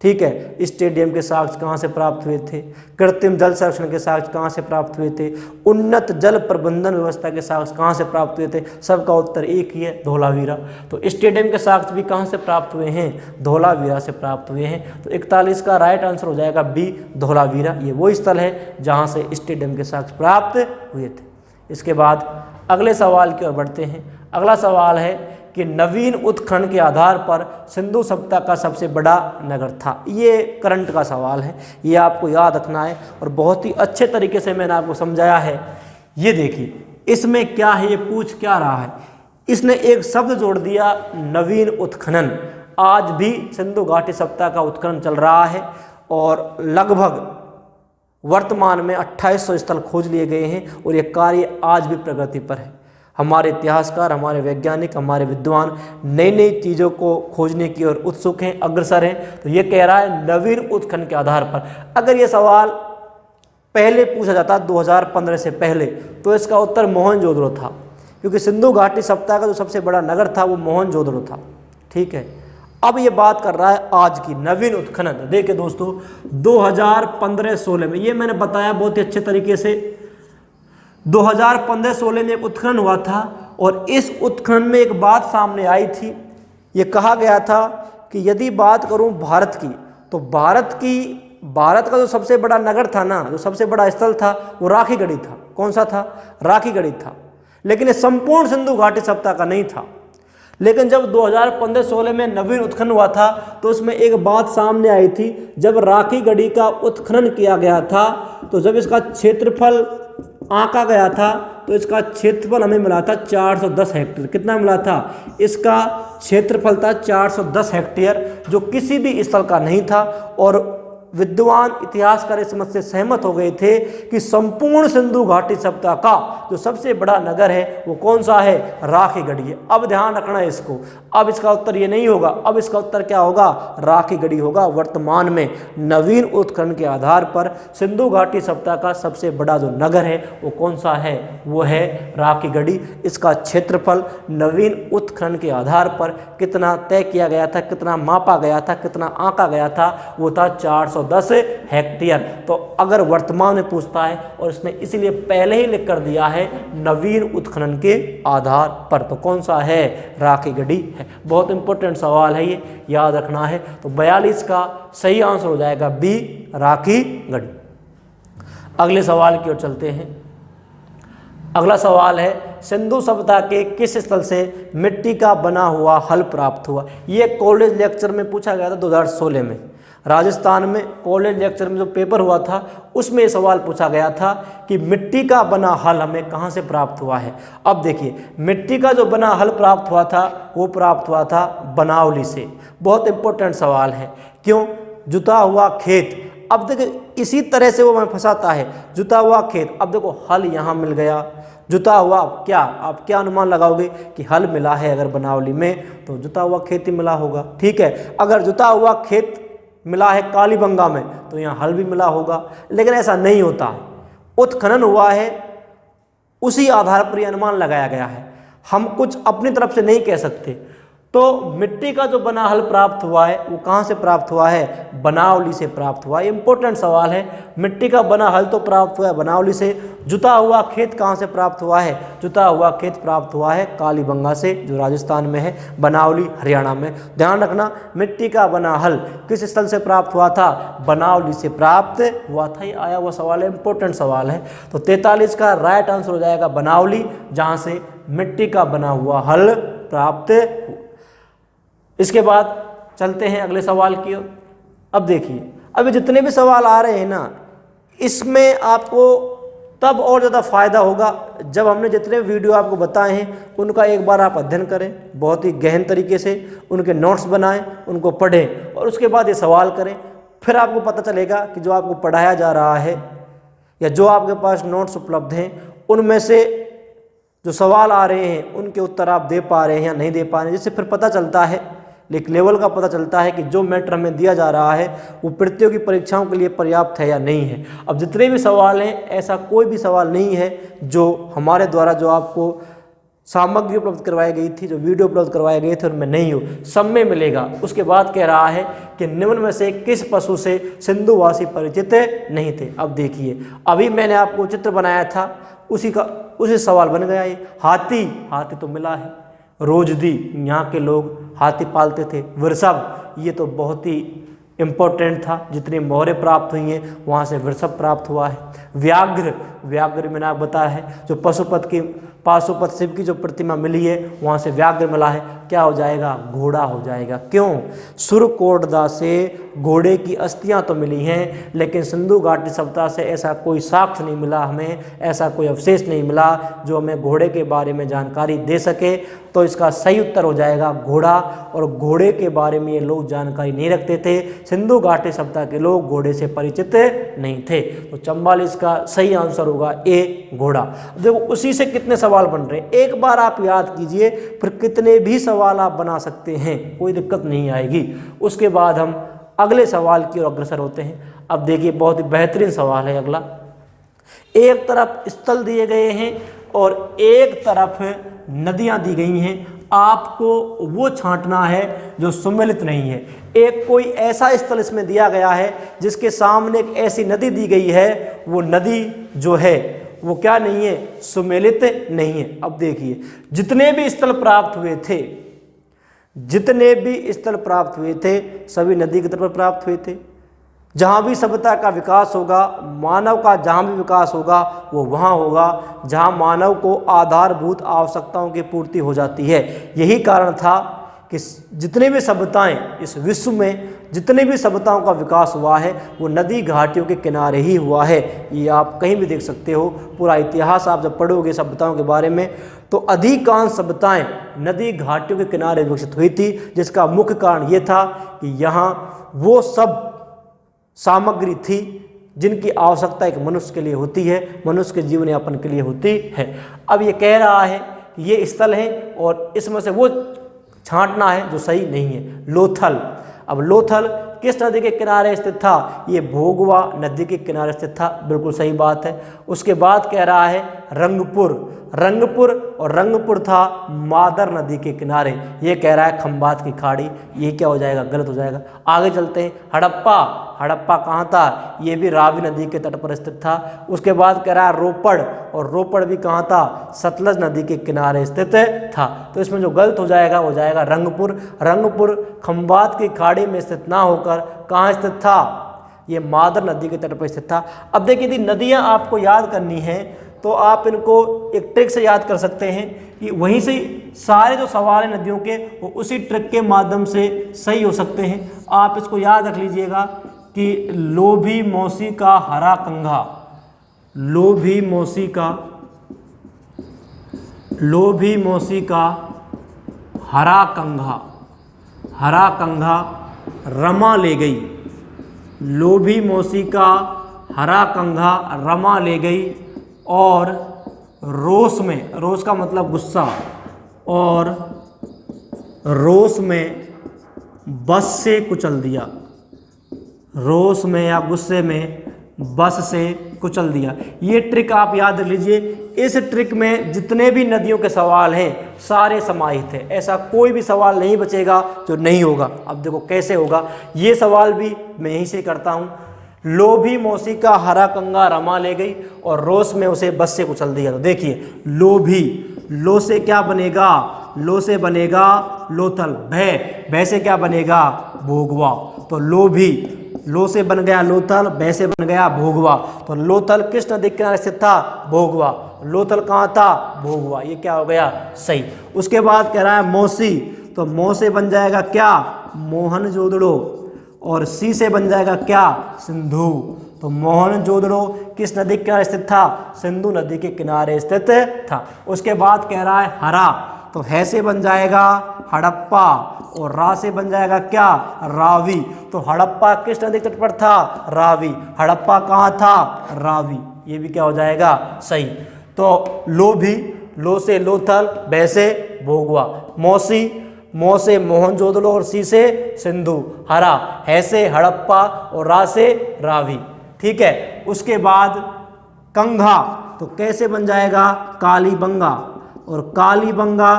[SPEAKER 1] ठीक है। स्टेडियम के साक्ष्य कहाँ से प्राप्त हुए थे, कृत्रिम जल संरक्षण के साक्ष्य कहाँ से प्राप्त हुए थे, उन्नत जल प्रबंधन व्यवस्था के साक्ष्य कहाँ से प्राप्त हुए थे, सबका उत्तर एक ही है, धौलावीरा। तो स्टेडियम के साक्ष्य भी कहाँ से प्राप्त हुए हैं, धौलावीरा से प्राप्त हुए हैं। तो 41 का राइट आंसर हो जाएगा बी, धौलावीरा। ये वो स्थल है जहाँ से स्टेडियम के साक्ष्य प्राप्त हुए थे। इसके बाद अगले सवाल की ओर बढ़ते हैं। अगला सवाल है कि नवीन उत्खनन के आधार पर सिंधु सभ्यता का सबसे बड़ा नगर था। ये करंट का सवाल है, ये आपको याद रखना है और बहुत ही अच्छे तरीके से मैंने आपको समझाया है। ये देखिए इसमें क्या है, ये पूछ क्या रहा है, इसने एक शब्द जोड़ दिया, नवीन उत्खनन। आज भी सिंधु घाटी सभ्यता का उत्खनन चल रहा है और लगभग वर्तमान में 2800 स्थल खोज लिए गए हैं और ये कार्य आज भी प्रगति पर है। हमारे इतिहासकार, हमारे वैज्ञानिक, हमारे विद्वान नई नई चीज़ों को खोजने की ओर उत्सुक हैं, अग्रसर हैं। तो ये कह रहा है नवीन उत्खनन के आधार पर। अगर ये सवाल पहले पूछा जाता 2015 से पहले तो इसका उत्तर मोहनजोदड़ो था, क्योंकि सिंधु घाटी सभ्यता का जो सबसे बड़ा नगर था वो मोहनजोदड़ो था, ठीक है। अब ये बात कर रहा है आज की नवीन उत्खनन। देखिए दोस्तों 2015-16 में, ये मैंने बताया बहुत ही अच्छे तरीके से, 2015-16 में एक उत्खनन हुआ था और इस उत्खनन में एक बात सामने आई थी। ये कहा गया था कि यदि बात करूं भारत की, तो भारत का जो सबसे बड़ा नगर था ना, जो सबसे बड़ा स्थल था वो राखीगढ़ी था। कौन सा था, राखीगढ़ी था। लेकिन ये संपूर्ण सिंधु घाटी सभ्यता का नहीं था। लेकिन जब 2015-16 में नवीन उत्खनन हुआ था तो उसमें एक बात सामने आई थी। जब राखीगढ़ी का उत्खनन किया गया था तो जब इसका क्षेत्रफल आंका गया था तो इसका क्षेत्रफल हमें मिला था 410 हेक्टेयर। कितना मिला था, इसका क्षेत्रफल था 410 हेक्टेयर, जो किसी भी स्थल का नहीं था। और विद्वान इतिहासकार इस मत से सहमत हो गए थे कि संपूर्ण सिंधु घाटी सभ्यता का जो सबसे बड़ा नगर है वो कौन सा है, राखीगढ़ी है। अब ध्यान रखना है इसको, अब इसका उत्तर ये नहीं होगा, अब इसका उत्तर क्या होगा, राखीगढ़ी होगा। वर्तमान में नवीन उत्खनन के आधार पर सिंधु घाटी सभ्यता का सबसे बड़ा जो नगर है वो कौन सा है, वो है राखीगढ़ी। इसका क्षेत्रफल नवीन उत्खनन के आधार पर कितना तय किया गया था, कितना मापा गया था, कितना आंका गया था, वो था 410 हेक्टेयर। तो अगर वर्तमान में पूछता है और इसने इसीलिए पहले ही लिख कर दिया है नवीन उत्खनन के आधार पर, तो कौन सा है, राखीगढ़ी है। बहुत इंपॉर्टेंट सवाल है, ये याद रखना है। तो 42 का सही आंसर हो जाएगा बी, राखीगढ़ी। अगले सवाल की ओर चलते हैं। अगला सवाल है सिंधु सभ्यता के किस स्थल से मिट्टी का बना हुआ हल प्राप्त हुआ। ये कॉलेज लेक्चर में पूछा गया था 2016 में। राजस्थान में कॉलेज लेक्चर में जो पेपर हुआ था उसमें ये सवाल पूछा गया था कि मिट्टी का बना हल हमें कहाँ से प्राप्त हुआ है। अब देखिए, मिट्टी का जो बना हल प्राप्त हुआ था वो प्राप्त हुआ था बनावली से। बहुत इंपॉर्टेंट सवाल है। क्यों? जुता हुआ खेत। अब देखिए इसी तरह से वो हमें फंसाता है, जुता हुआ खेत। अब देखो हल यहाँ मिल गया, जुता हुआ, अब क्या आप क्या अनुमान लगाओगे कि हल मिला है अगर बनावली में तो जुता हुआ खेत ही मिला होगा। ठीक है, अगर जुता हुआ खेत मिला है कालीबंगा में तो यहाँ हल भी मिला होगा, लेकिन ऐसा नहीं होता। उत्खनन हुआ है, उसी आधार पर यह अनुमान लगाया गया है। हम कुछ अपनी तरफ से नहीं कह सकते। तो मिट्टी का जो बना हल प्राप्त हुआ है वो कहाँ से प्राप्त हुआ है? बनावली से प्राप्त हुआ है। इंपॉर्टेंट सवाल है। मिट्टी का बना हल तो प्राप्त हुआ है बनावली से। जुता हुआ खेत कहाँ से प्राप्त हुआ है? जुता हुआ खेत प्राप्त हुआ है कालीबंगा से, जो राजस्थान में है, बनावली हरियाणा में। ध्यान रखना, मिट्टी का बना हल किस स्थल से प्राप्त हुआ था? बनावली से प्राप्त हुआ था। ये आया हुआ सवाल है, इंपॉर्टेंट सवाल है। तो 43 का राइट आंसर हो जाएगा बनावली, जहाँ से मिट्टी का बना हुआ हल प्राप्त हुआ। इसके बाद चलते हैं अगले सवाल की ओर। अब देखिए, अभी जितने भी सवाल आ रहे हैं ना, इसमें आपको तब और ज़्यादा फायदा होगा जब हमने जितने वीडियो आपको बताए हैं उनका एक बार आप अध्ययन करें, बहुत ही गहन तरीके से उनके नोट्स बनाएं, उनको पढ़ें और उसके बाद ये सवाल करें। फिर आपको पता चलेगा कि जो आपको पढ़ाया जा रहा है या जो आपके पास नोट्स उपलब्ध हैं उनमें से जो सवाल आ रहे हैं उनके उत्तर आप दे पा रहे हैं या नहीं दे पा रहे हैं, जिससे फिर पता चलता है, एक लेवल का पता चलता है कि जो मैटर हमें दिया जा रहा है वो प्रतियोगी परीक्षाओं के लिए पर्याप्त है या नहीं है। अब जितने भी सवाल हैं, ऐसा कोई भी सवाल नहीं है जो हमारे द्वारा जो आपको सामग्री उपलब्ध करवाई गई थी, जो वीडियो उपलब्ध करवाए गए थे, उनमें नहीं हो, सब में मिलेगा। उसके बाद कह रहा है कि निम्न में से किस पशु से सिंधुवासी परिचित नहीं थे। अब देखिए, अभी मैंने आपको चित्र बनाया था, उसी सवाल बन गया ये। हाथी, हाथी तो मिला है। रोजदी, यहाँ के लोग हाथी पालते थे। वृषभ, ये तो बहुत ही इम्पोर्टेंट था, जितनी मोहरें प्राप्त हुई हैं वहाँ से वृषभ प्राप्त हुआ है। व्याघ्र, व्याघ्र मैंने आपको बताया है, जो पाशुपत शिव की जो प्रतिमा मिली है वहाँ से व्याघ्र मिला है। क्या हो जाएगा? घोड़ा हो जाएगा। क्यों? सुरकोटदा से घोड़े की अस्थियां तो मिली हैं, लेकिन सिंधु घाटी सभ्यता से ऐसा कोई साक्ष्य नहीं मिला, हमें ऐसा कोई अवशेष नहीं मिला जो हमें घोड़े के बारे में जानकारी दे सके। तो इसका सही उत्तर हो जाएगा घोड़ा। और घोड़े के बारे में ये लोग जानकारी नहीं रखते थे। सिंधु घाटी सभ्यता के लोग घोड़े से परिचित नहीं थे। तो 44 का सही आंसर होगा ए, घोड़ा। देखो उसी से कितने सवाल बन रहे हैं, एक बार आप याद कीजिए, फिर कितने भी सवाल आप बना सकते हैं, कोई दिक्कत नहीं आएगी। उसके बाद हम अगले सवाल की ओर अग्रसर होते हैं। अब देखिए, बहुत ही बेहतरीन सवाल है अगला। एक तरफ स्थल दिए गए हैं और एक तरफ नदियां दी गई हैं, आपको वो छांटना है जो सुमेलित नहीं है। एक कोई ऐसा स्थल इसमें दिया गया है जिसके सामने एक ऐसी नदी दी गई है, वो नदी जो है वो क्या नहीं है? सुमेलित नहीं है। अब देखिए, जितने भी स्थल प्राप्त हुए थे, जितने भी स्थल प्राप्त हुए थे सभी नदी की तरफ प्राप्त हुए थे। जहाँ भी सभ्यता का विकास होगा, मानव का जहाँ भी विकास होगा वो वहाँ होगा जहाँ मानव को आधारभूत आवश्यकताओं की पूर्ति हो जाती है। यही कारण था कि जितने भी सभ्यताएं इस विश्व में, जितने भी सभ्यताओं का विकास हुआ है वो नदी घाटियों के किनारे ही हुआ है। ये आप कहीं भी देख सकते हो। पूरा इतिहास आप जब पढ़ोगे सभ्यताओं के बारे में तो अधिकांश सभ्यताएं नदी घाटियों के किनारे विकसित हुई थी, जिसका मुख्य कारण ये था कि यहाँ वो सब सामग्री थी जिनकी आवश्यकता एक मनुष्य के लिए होती है, मनुष्य के जीवन यापन के लिए होती है। अब ये कह रहा है कि ये स्थल है और इसमें से वो छांटना है जो सही नहीं है। लोथल, अब लोथल किस नदी के किनारे स्थित था? ये भोगवा नदी के किनारे स्थित था, बिल्कुल सही बात है। उसके बाद कह रहा है रंगपुर, रंगपुर, और रंगपुर था मादर नदी के किनारे। ये कह रहा है खंबात की खाड़ी। ये क्या हो जाएगा? गलत हो जाएगा। आगे चलते हैं। हड़प्पा, हड़प्पा कहाँ था? ये भी रावी नदी के तट पर स्थित था। उसके बाद कह रहा है रोपड़, और रोपड़ भी कहाँ था? सतलज नदी के किनारे स्थित था। तो इसमें जो गलत हो जाएगा वो जाएगा रंगपुर। रंगपुर खंबात की खाड़ी में स्थित ना होकर कहाँ स्थित था? ये मादर नदी के तट पर स्थित था। अब देखिए, यदि नदियाँ आपको याद करनी है तो आप इनको एक ट्रिक से याद कर सकते हैं कि वहीं से सारे जो सवाल हैं नदियों के वो उसी ट्रिक के माध्यम से सही हो सकते हैं। आप इसको याद रख लीजिएगा कि लोभी मौसी का हरा कंघा, लोभी मौसी का हरा कंघा, हरा कंघा रमा ले गई, लोभी मौसी का हरा कंघा रमा ले गई और रोष में, रोष का मतलब गुस्सा, और रोष में बस से कुचल दिया, रोष में या गुस्से में बस से कुचल दिया। ये ट्रिक आप याद लीजिए। इस ट्रिक में जितने भी नदियों के सवाल हैं सारे समाहित हैं, ऐसा कोई भी सवाल नहीं बचेगा जो नहीं होगा। अब देखो कैसे होगा, ये सवाल भी मैं यहीं से करता हूँ। लोभी मौसी का हरा कंघा रमा ले गई और रोष में उसे बस से कुचल दिया। तो देखिए लोभी, लो से क्या बनेगा, लो से बनेगा लोथल, भय, भय से क्या बनेगा भोगवा। तो लोभी, लो से बन गया लोथल, भय से बन गया भोगवा। तो लोथल किस नदी के किनारे स्थित था, भोगवा। लोथल कहाँ था, भोगवा। ये क्या हो गया, सही। उसके बाद कह रहा है मौसी, तो मौ से बन जाएगा क्या, मोहनजोदड़ो, और सी से बन जाएगा क्या, सिंधु। तो मोहनजोदड़ो किस नदी के किनारे स्थित था, सिंधु नदी के किनारे स्थित था। उसके बाद कह रहा है हरा, तो है से बन जाएगा हड़प्पा और रा से बन जाएगा क्या, रावी। तो हड़प्पा किस नदी के तट पर था, रावी। हड़प्पा कहाँ था, रावी। ये भी क्या हो जाएगा, सही। तो लोभी, लो से लोथल, भय से भोगवा। मौसी, मौ से मोहनजोदड़ो और सी से सिंधु। हरा, है से हड़प्पा और रा से रावी। ठीक है। उसके बाद कंघा, तो कैसे बन जाएगा, कालीबंगा, और कालीबंगा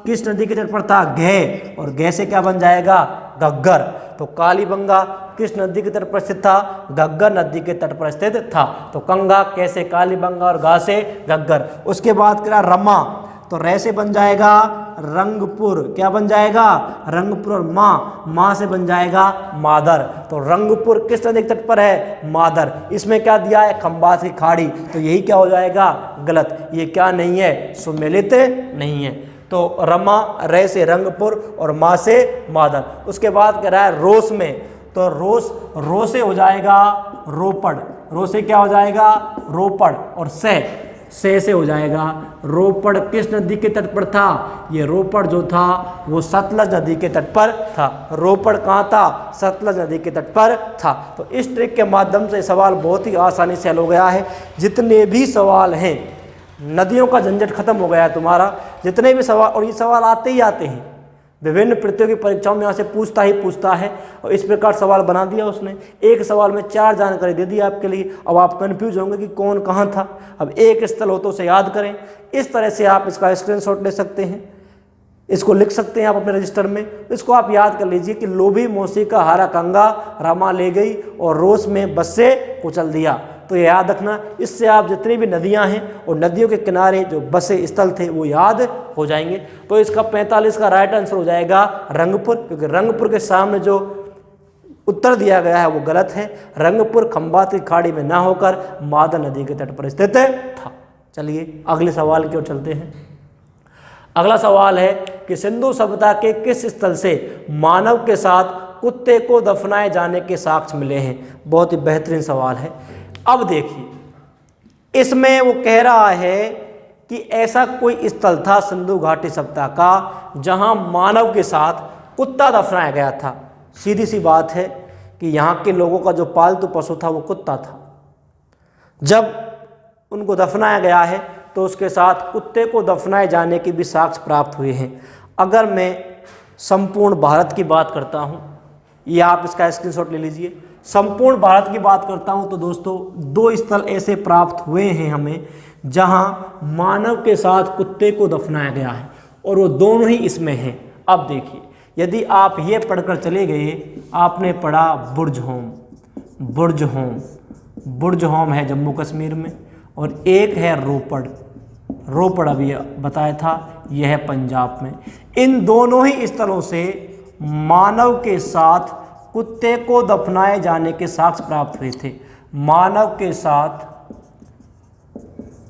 [SPEAKER 1] किस नदी के तट पर था, घे, और घे से क्या बन जाएगा, घग्गर। तो कालीबंगा किस नदी के तट पर स्थित था, घग्गर नदी के तट पर स्थित था। तो कंघा कैसे, कालीबंगा, और घा से घग्गर। उसके बाद क्या, रमा, तो रे से बन जाएगा रंगपुर, क्या बन जाएगा, रंगपुर, और माँ से बन जाएगा मादर। तो रंगपुर किस नदी के तट पर है, मादर। इसमें क्या दिया है, खंबात की खाड़ी। तो यही क्या हो जाएगा, गलत। ये क्या नहीं है, सुमेलित नहीं है। तो रमा, रे से रंगपुर और माँ से मादर। उसके बाद कह रहा है रोष में, तो रोष, रो से हो जाएगा रोपड़, रो से क्या हो जाएगा, रोपड़, और से हो जाएगा रोपड़। किस नदी के तट पर था, ये रोपड़ जो था वो सतलज नदी के तट पर था। रोपड़ कहाँ था, सतलज नदी के तट पर था। तो इस ट्रिक के माध्यम से सवाल बहुत ही आसानी से हल हो गया है। जितने भी सवाल हैं, नदियों का झंझट खत्म हो गया है तुम्हारा। जितने भी सवाल, और ये सवाल आते ही आते हैं, विभिन्न प्रतियोगी परीक्षाओं में यहाँ से पूछता ही पूछता है, और इस प्रकार सवाल बना दिया उसने। एक सवाल में 4 जानकारी दे दी आपके लिए। अब आप कंफ्यूज होंगे कि कौन कहाँ था। अब एक स्थल हो तो उसे याद करें। इस तरह से आप इसका स्क्रीनशॉट ले सकते हैं, इसको लिख सकते हैं आप अपने रजिस्टर में। इसको आप याद कर लीजिए कि लोभी मौसी का हरा कंघा रमा ले गई और रोष में बस से कुचल दिया। तो ये याद रखना। इससे आप जितनी भी नदियां हैं और नदियों के किनारे जो बसे स्थल थे वो याद हो जाएंगे। तो इसका 45 का राइट आंसर हो जाएगा रंगपुर, क्योंकि रंगपुर के सामने जो उत्तर दिया गया है वो गलत है। रंगपुर खंबात की खाड़ी में ना होकर मादर नदी के तट पर स्थित था। चलिए अगले सवाल की ओर चलते हैं। अगला सवाल है कि सिंधु सभ्यता के किस स्थल से मानव के साथ कुत्ते को दफनाए जाने के साक्ष्य मिले हैं। बहुत ही बेहतरीन सवाल है। अब देखिए, इसमें वो कह रहा है कि ऐसा कोई स्थल था सिंधु घाटी सभ्यता का जहां मानव के साथ कुत्ता दफनाया गया था। सीधी सी बात है कि यहाँ के लोगों का जो पालतू पशु था वो कुत्ता था। जब उनको दफनाया गया है तो उसके साथ कुत्ते को दफनाए जाने के भी साक्ष्य प्राप्त हुए हैं। अगर मैं संपूर्ण भारत की बात करता हूँ, ये आप इसका स्क्रीनशॉट ले लीजिए। संपूर्ण भारत की बात करता हूँ तो दोस्तों 2 स्थल ऐसे प्राप्त हुए हैं हमें जहाँ मानव के साथ कुत्ते को दफनाया गया है, और वो दोनों ही इसमें हैं। अब देखिए, यदि आप ये पढ़कर चले गए, आपने पढ़ा बुर्ज होम, बुर्ज होम, बुर्ज होम है जम्मू कश्मीर में, और एक है रोपड़, रोपड़ अभी बताया था यह है पंजाब में। इन दोनों ही स्थलों से मानव के साथ कुत्ते को दफनाए जाने के साक्ष्य प्राप्त हुए थे। मानव के साथ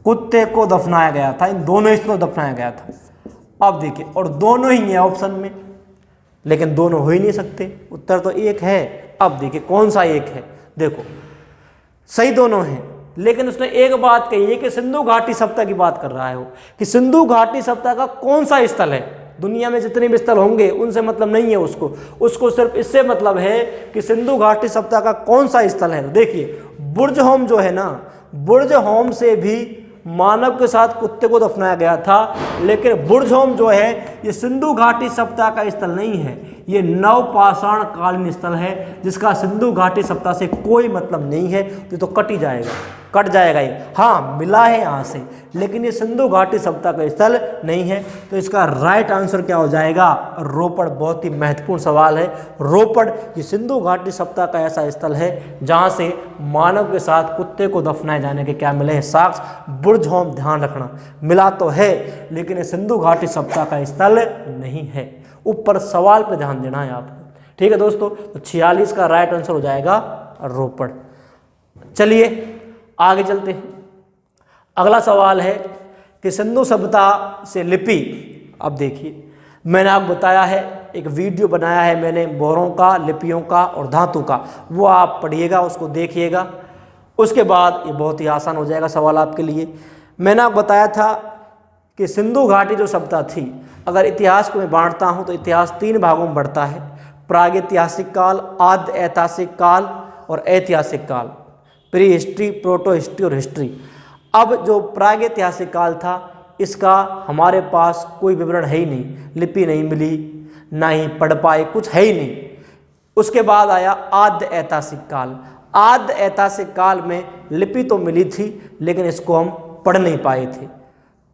[SPEAKER 1] कुत्ते को दफनाया गया था, इन दोनों स्थलों दफनाया गया था। अब देखिए, और दोनों ही है ऑप्शन में, लेकिन दोनों हो ही नहीं सकते, उत्तर तो एक है। अब देखिए कौन सा एक है, देखो सही दोनों हैं, लेकिन उसने एक बात कही है कि सिंधु घाटी सभ्यता की बात कर रहा है वो, कि सिंधु घाटी सभ्यता का कौन सा स्थल है। दुनिया में जितने भी स्थल होंगे उनसे मतलब नहीं है उसको सिर्फ इससे मतलब है कि सिंधु घाटी सभ्यता का कौन सा स्थल है। तो देखिए बुर्ज होम जो है ना, बुर्ज होम से भी मानव के साथ कुत्ते को दफनाया गया था, लेकिन बुर्ज होम जो है ये सिंधु घाटी सभ्यता का स्थल नहीं है, ये नवपाषाण कालीन स्थल है, जिसका सिंधु घाटी सभ्यता से कोई मतलब नहीं है। तो ये तो कट जाएगा ये। हाँ मिला है यहाँ से, लेकिन ये सिंधु घाटी सभ्यता का स्थल नहीं है। तो इसका राइट आंसर क्या हो जाएगा, रोपड़। बहुत ही महत्वपूर्ण सवाल है। रोपड़ ये सिंधु घाटी सभ्यता का ऐसा स्थल है जहाँ से मानव के साथ कुत्ते को दफनाए जाने के क्या मिले हैं, साक्ष्य। बुर्ज होम ध्यान रखना, मिला तो है लेकिन ये सिंधु घाटी सभ्यता का स्थल नहीं है। ऊपर सवाल पे ध्यान देना है आपको, ठीक है दोस्तों। तो 46 का राइट आंसर हो जाएगा रोपड़। चलिए आगे चलते हैं। अगला सवाल है कि सिंधु सभ्यता से लिपि। अब देखिए मैंने आपको बताया है, एक वीडियो बनाया है मैंने मोहरों का, लिपियों का और धातु का, वो आप पढ़िएगा, उसको देखिएगा। उसके बाद ये बहुत ही आसान हो जाएगा सवाल आपके लिए। मैंने आपको बताया था कि सिंधु घाटी जो सभ्यता थी, अगर इतिहास को मैं बांटता हूँ तो इतिहास 3 भागों में बढ़ता है, प्रागैतिहासिक काल, आद्य ऐतिहासिक काल और ऐतिहासिक काल, प्री हिस्ट्री, प्रोटो हिस्ट्री और हिस्ट्री। अब जो प्रागैतिहासिक काल था इसका हमारे पास कोई विवरण है ही नहीं, लिपि नहीं मिली, ना ही पढ़ पाए, कुछ है ही नहीं। उसके बाद आया आद्य ऐतिहासिक काल। आद्य ऐतिहासिक काल में लिपि तो मिली थी लेकिन इसको हम पढ़ नहीं पाए थे।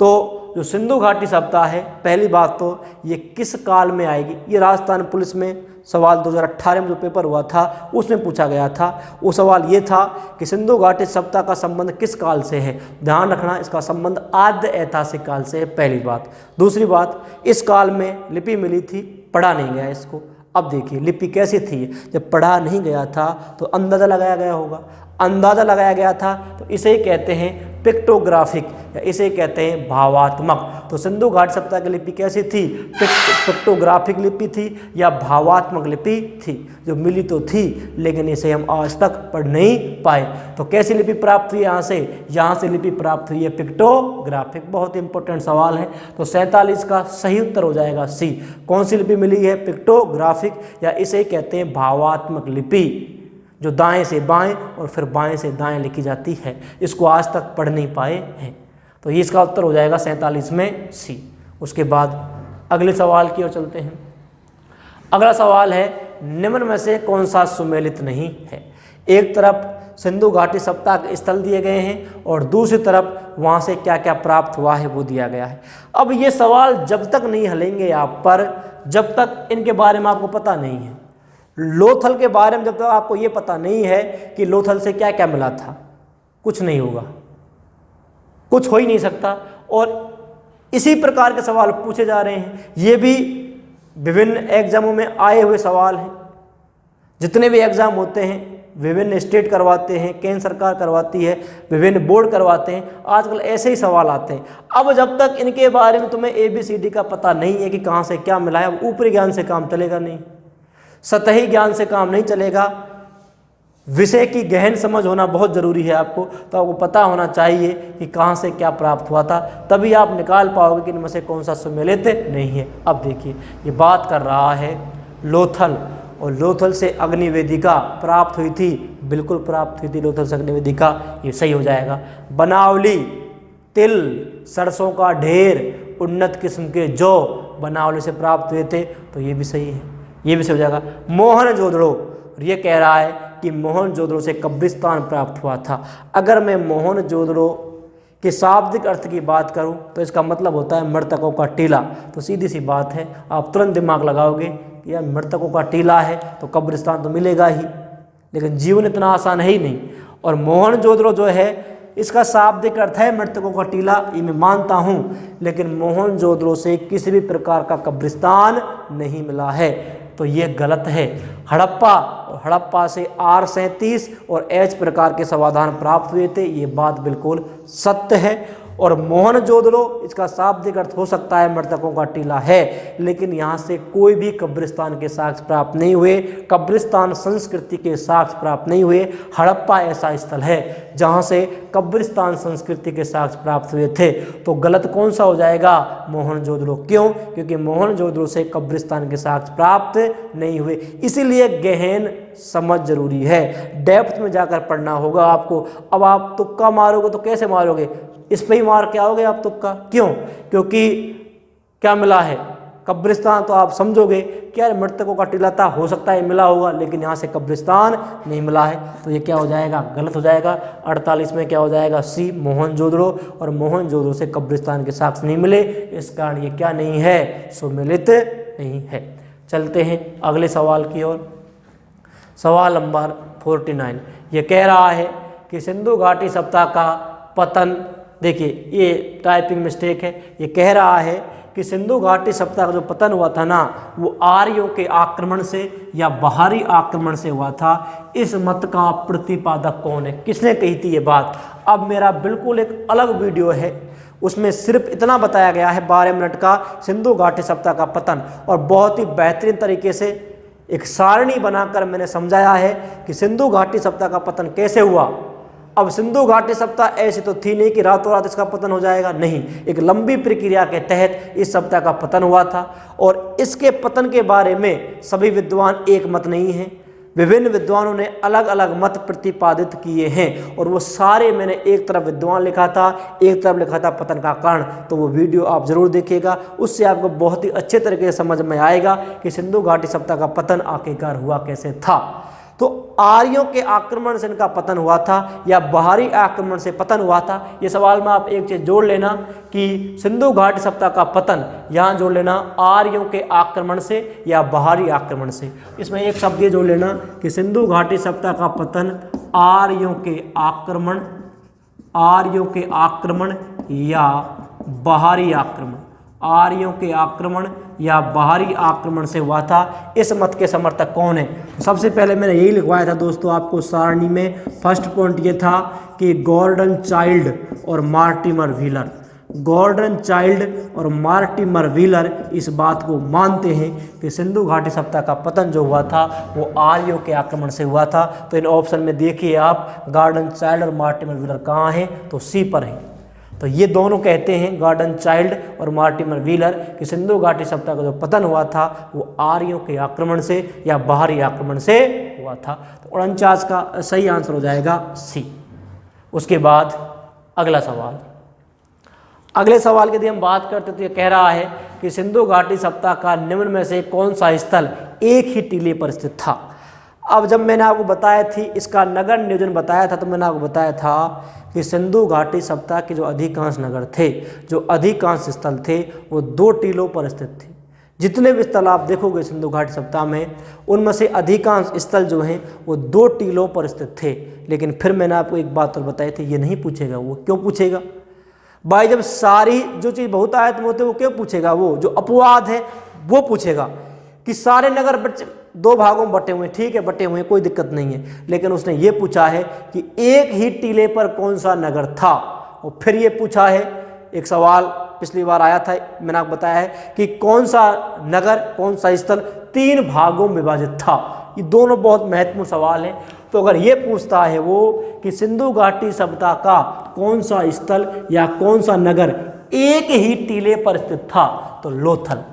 [SPEAKER 1] तो जो सिंधु घाटी सभ्यता है, पहली बात तो ये किस काल में आएगी, ये राजस्थान पुलिस में सवाल 2018 में जो पेपर हुआ था उसमें पूछा गया था। वो सवाल ये था कि सिंधु घाटी सभ्यता का संबंध किस काल से है। ध्यान रखना, इसका संबंध आद्य ऐतिहासिक काल से है, पहली बात। दूसरी बात, इस काल में लिपि मिली थी, पढ़ा नहीं गया इसको। अब देखिए लिपि कैसी थी, जब पढ़ा नहीं गया था तो अंदाज़ा लगाया गया होगा। अंदाज़ा लगाया गया था तो इसे कहते हैं पिक्टोग्राफिक, या इसे कहते हैं भावात्मक। तो सिंधु घाटी सभ्यता की लिपि कैसी थी, पिक्टोग्राफिक लिपि थी या भावात्मक लिपि थी, जो मिली तो थी लेकिन इसे हम आज तक पढ़ नहीं पाए। तो कैसी लिपि प्राप्त हुई यहाँ से लिपि प्राप्त हुई है पिक्टोग्राफिक। बहुत इंपॉर्टेंट सवाल है। तो 47 का सही उत्तर हो जाएगा सी। कौन सी लिपि मिली है, पिक्टोग्राफिक, या इसे कहते हैं भावात्मक लिपि, जो दाएं से बाएं और फिर बाएं से दाएं लिखी जाती है। इसको आज तक पढ़ नहीं पाए हैं। तो ये इसका उत्तर हो जाएगा 47 में सी। उसके बाद अगले सवाल की ओर चलते हैं। अगला सवाल है, निम्न में से कौन सा सुमेलित नहीं है। एक तरफ सिंधु घाटी सभ्यता के स्थल दिए गए हैं और दूसरी तरफ वहाँ से क्या क्या प्राप्त हुआ है वो दिया गया है। अब ये सवाल जब तक नहीं हलेंगे आप पर, जब तक इनके बारे में आपको पता नहीं है। लोथल के बारे में जब तक आपको ये पता नहीं है कि लोथल से क्या क्या मिला था, कुछ नहीं होगा, कुछ हो ही नहीं सकता। और इसी प्रकार के सवाल पूछे जा रहे हैं। ये भी विभिन्न एग्जामों में आए हुए सवाल हैं। जितने भी एग्ज़ाम होते हैं, विभिन्न स्टेट करवाते हैं, केंद्र सरकार करवाती है, विभिन्न बोर्ड करवाते हैं, आजकल ऐसे ही सवाल आते हैं। अब जब तक इनके बारे में तुम्हें ABCD का पता नहीं है कि कहाँ से क्या मिला है, ऊपरी ज्ञान से काम चलेगा नहीं, सतही ज्ञान से काम नहीं चलेगा। विषय की गहन समझ होना बहुत ज़रूरी है आपको। तो आपको पता होना चाहिए कि कहाँ से क्या प्राप्त हुआ था, तभी आप निकाल पाओगे कि इनमें से कौन सा सुमेलित नहीं है। अब देखिए ये बात कर रहा है लोथल, और लोथल से अग्निवेदिका प्राप्त हुई थी, बिल्कुल प्राप्त हुई थी लोथल से अग्निवेदिका, ये सही हो जाएगा। बनावली, तिल, सरसों का ढेर, उन्नत किस्म के जौ बनावली से प्राप्त हुए थे, तो ये भी सही है, ये भी सही हो जाएगा। मोहनजोदड़ो, ये कह रहा है कि मोहनजोदड़ो से कब्रिस्तान प्राप्त हुआ था। अगर मैं मोहनजोदड़ो के शाब्दिक अर्थ की बात करूं तो इसका मतलब होता है मृतकों का टीला। तो सीधी सी बात है, आप तुरंत दिमाग लगाओगे कि यार मृतकों का टीला है तो कब्रिस्तान तो मिलेगा ही, लेकिन जीवन इतना आसान है ही नहीं। और मोहनजोदड़ो जो है इसका शाब्दिक अर्थ है मृतकों का टीला, ये मैं मानता हूँ, लेकिन मोहनजोदड़ो से किसी भी प्रकार का कब्रिस्तान नहीं मिला है, तो ये गलत है। हड़प्पा से R37 और H प्रकार के समाधान प्राप्त हुए थे, ये बात बिल्कुल सत्य है। और मोहनजोदड़ो इसका शाब्दिक अर्थ हो सकता है मृतकों का टीला है, लेकिन यहाँ से कोई भी कब्रिस्तान के साक्ष्य प्राप्त नहीं हुए, कब्रिस्तान संस्कृति के साक्ष्य प्राप्त नहीं हुए। हड़प्पा ऐसा स्थल है जहाँ से कब्रिस्तान संस्कृति के साक्ष्य प्राप्त हुए थे। तो गलत कौन सा हो जाएगा? मोहनजोदड़ो। क्यों? क्योंकि मोहनजोदड़ो से कब्रिस्तान के साक्ष्य प्राप्त नहीं हुए। इसीलिए गहन समझ जरूरी है, डेप्थ में जाकर पढ़ना होगा आपको। अब आप तुक्का मारोगे तो कैसे मारोगे? इस पे ही मार के आओगे आप तुक्का। क्यों? क्योंकि क्या मिला है? कब्रिस्तान। तो आप समझोगे कि यार मृतकों का टीला था, हो सकता है मिला होगा, लेकिन यहाँ से कब्रिस्तान नहीं मिला है। तो ये क्या हो जाएगा? गलत हो जाएगा। 48 में क्या हो जाएगा? सी, मोहनजोदड़ो। और मोहनजोदड़ो से कब्रिस्तान के साक्ष्य नहीं मिले, इस कारण ये क्या नहीं है? सुमेलित नहीं है। चलते हैं अगले सवाल की ओर। सवाल नंबर 49 ये कह रहा है कि सिंधु घाटी सभ्यता का पतन, देखिए ये टाइपिंग मिस्टेक है, ये कह रहा है कि सिंधु घाटी सभ्यता का जो पतन हुआ था ना, वो आर्यों के आक्रमण से या बाहरी आक्रमण से हुआ था। इस मत का प्रतिपादक कौन है? किसने कही थी ये बात? अब मेरा बिल्कुल एक अलग वीडियो है, उसमें सिर्फ इतना बताया गया है 12 मिनट का, सिंधु घाटी सभ्यता का पतन, और बहुत ही बेहतरीन तरीके से एक सारणी बनाकर मैंने समझाया है कि सिंधु घाटी सभ्यता का पतन कैसे हुआ। अब सिंधु घाटी सभ्यता ऐसी तो थी नहीं कि रातों रात इसका पतन हो जाएगा, नहीं, एक लंबी प्रक्रिया के तहत इस सभ्यता का पतन हुआ था। और इसके पतन के बारे में सभी विद्वान एक मत नहीं हैं, विभिन्न विद्वानों ने अलग अलग मत प्रतिपादित किए हैं, और वो सारे मैंने एक तरफ विद्वान लिखा था, एक तरफ लिखा था पतन का कारण। तो वो वीडियो आप जरूर देखिएगा, उससे आपको बहुत ही अच्छे तरीके से समझ में आएगा कि सिंधु घाटी सभ्यता का पतन आखिरकार हुआ कैसे था। तो आर्यों के आक्रमण से इनका पतन हुआ था या बाहरी आक्रमण से पतन हुआ था? ये सवाल में आप एक चीज जोड़ लेना कि सिंधु घाटी सभ्यता का पतन, यहाँ जोड़ लेना आर्यों के आक्रमण से या बाहरी आक्रमण से। इसमें एक शब्द ये जोड़ लेना कि सिंधु घाटी सभ्यता का पतन आर्यों के आक्रमण या बाहरी आक्रमण, आर्यों के आक्रमण या बाहरी आक्रमण से हुआ था। इस मत के समर्थक कौन है? सबसे पहले मैंने यही लिखवाया था दोस्तों आपको सारणी में। फर्स्ट पॉइंट ये था कि गॉर्डन चाइल्ड और मार्टिमर व्हीलर, गॉर्डन चाइल्ड और मार्टिमर व्हीलर इस बात को मानते हैं कि सिंधु घाटी सभ्यता का पतन जो हुआ था वो आर्यों के आक्रमण से हुआ था। तो इन ऑप्शन में देखिए आप, गॉर्डन चाइल्ड और मार्टिमर व्हीलर कहाँ हैं? तो सी पर है। तो ये दोनों कहते हैं, गॉर्डन चाइल्ड और मार्टिमर व्हीलर, कि सिंधु घाटी सभ्यता का जो पतन हुआ था वो आर्यों के आक्रमण से या बाहरी आक्रमण से हुआ था। तो 49 का सही आंसर हो जाएगा सी। उसके बाद अगला सवाल, अगले सवाल की यदि हम बात करते तो ये कह रहा है कि सिंधु घाटी सभ्यता का निम्न में से कौन सा स्थल एक ही टीले पर स्थित था? अब जब मैंने आपको बताया थी इसका नगर नियोजन बताया था, तो मैंने आपको बताया था कि सिंधु घाटी सभ्यता के जो अधिकांश नगर थे, जो अधिकांश स्थल थे, वो 2 टीलों पर स्थित थे। जितने भी स्थल आप देखोगे सिंधु घाटी सभ्यता में, उनमें से अधिकांश स्थल जो हैं वो 2 टीलों पर स्थित थे। लेकिन फिर मैंने आपको एक बात और बताई थी, ये नहीं पूछेगा वो। क्यों पूछेगा भाई? जब सारी जो चीज़ बहुतायत में होते वो क्यों पूछेगा? वो जो अपवाद है वो पूछेगा कि सारे नगर 2 भागों में बटे हुए, ठीक है, बटे हुए, कोई दिक्कत नहीं है। लेकिन उसने ये पूछा है कि एक ही टीले पर कौन सा नगर था। और फिर ये पूछा है, एक सवाल पिछली बार आया था, मैंने आपको बताया है कि कौन सा नगर, कौन सा स्थल 3 भागों में विभाजित था। ये दोनों बहुत महत्वपूर्ण सवाल हैं। तो अगर ये पूछता है वो कि सिंधु घाटी सभ्यता का कौन सा स्थल या कौन सा नगर एक ही टीले पर स्थित था, तो लोथल।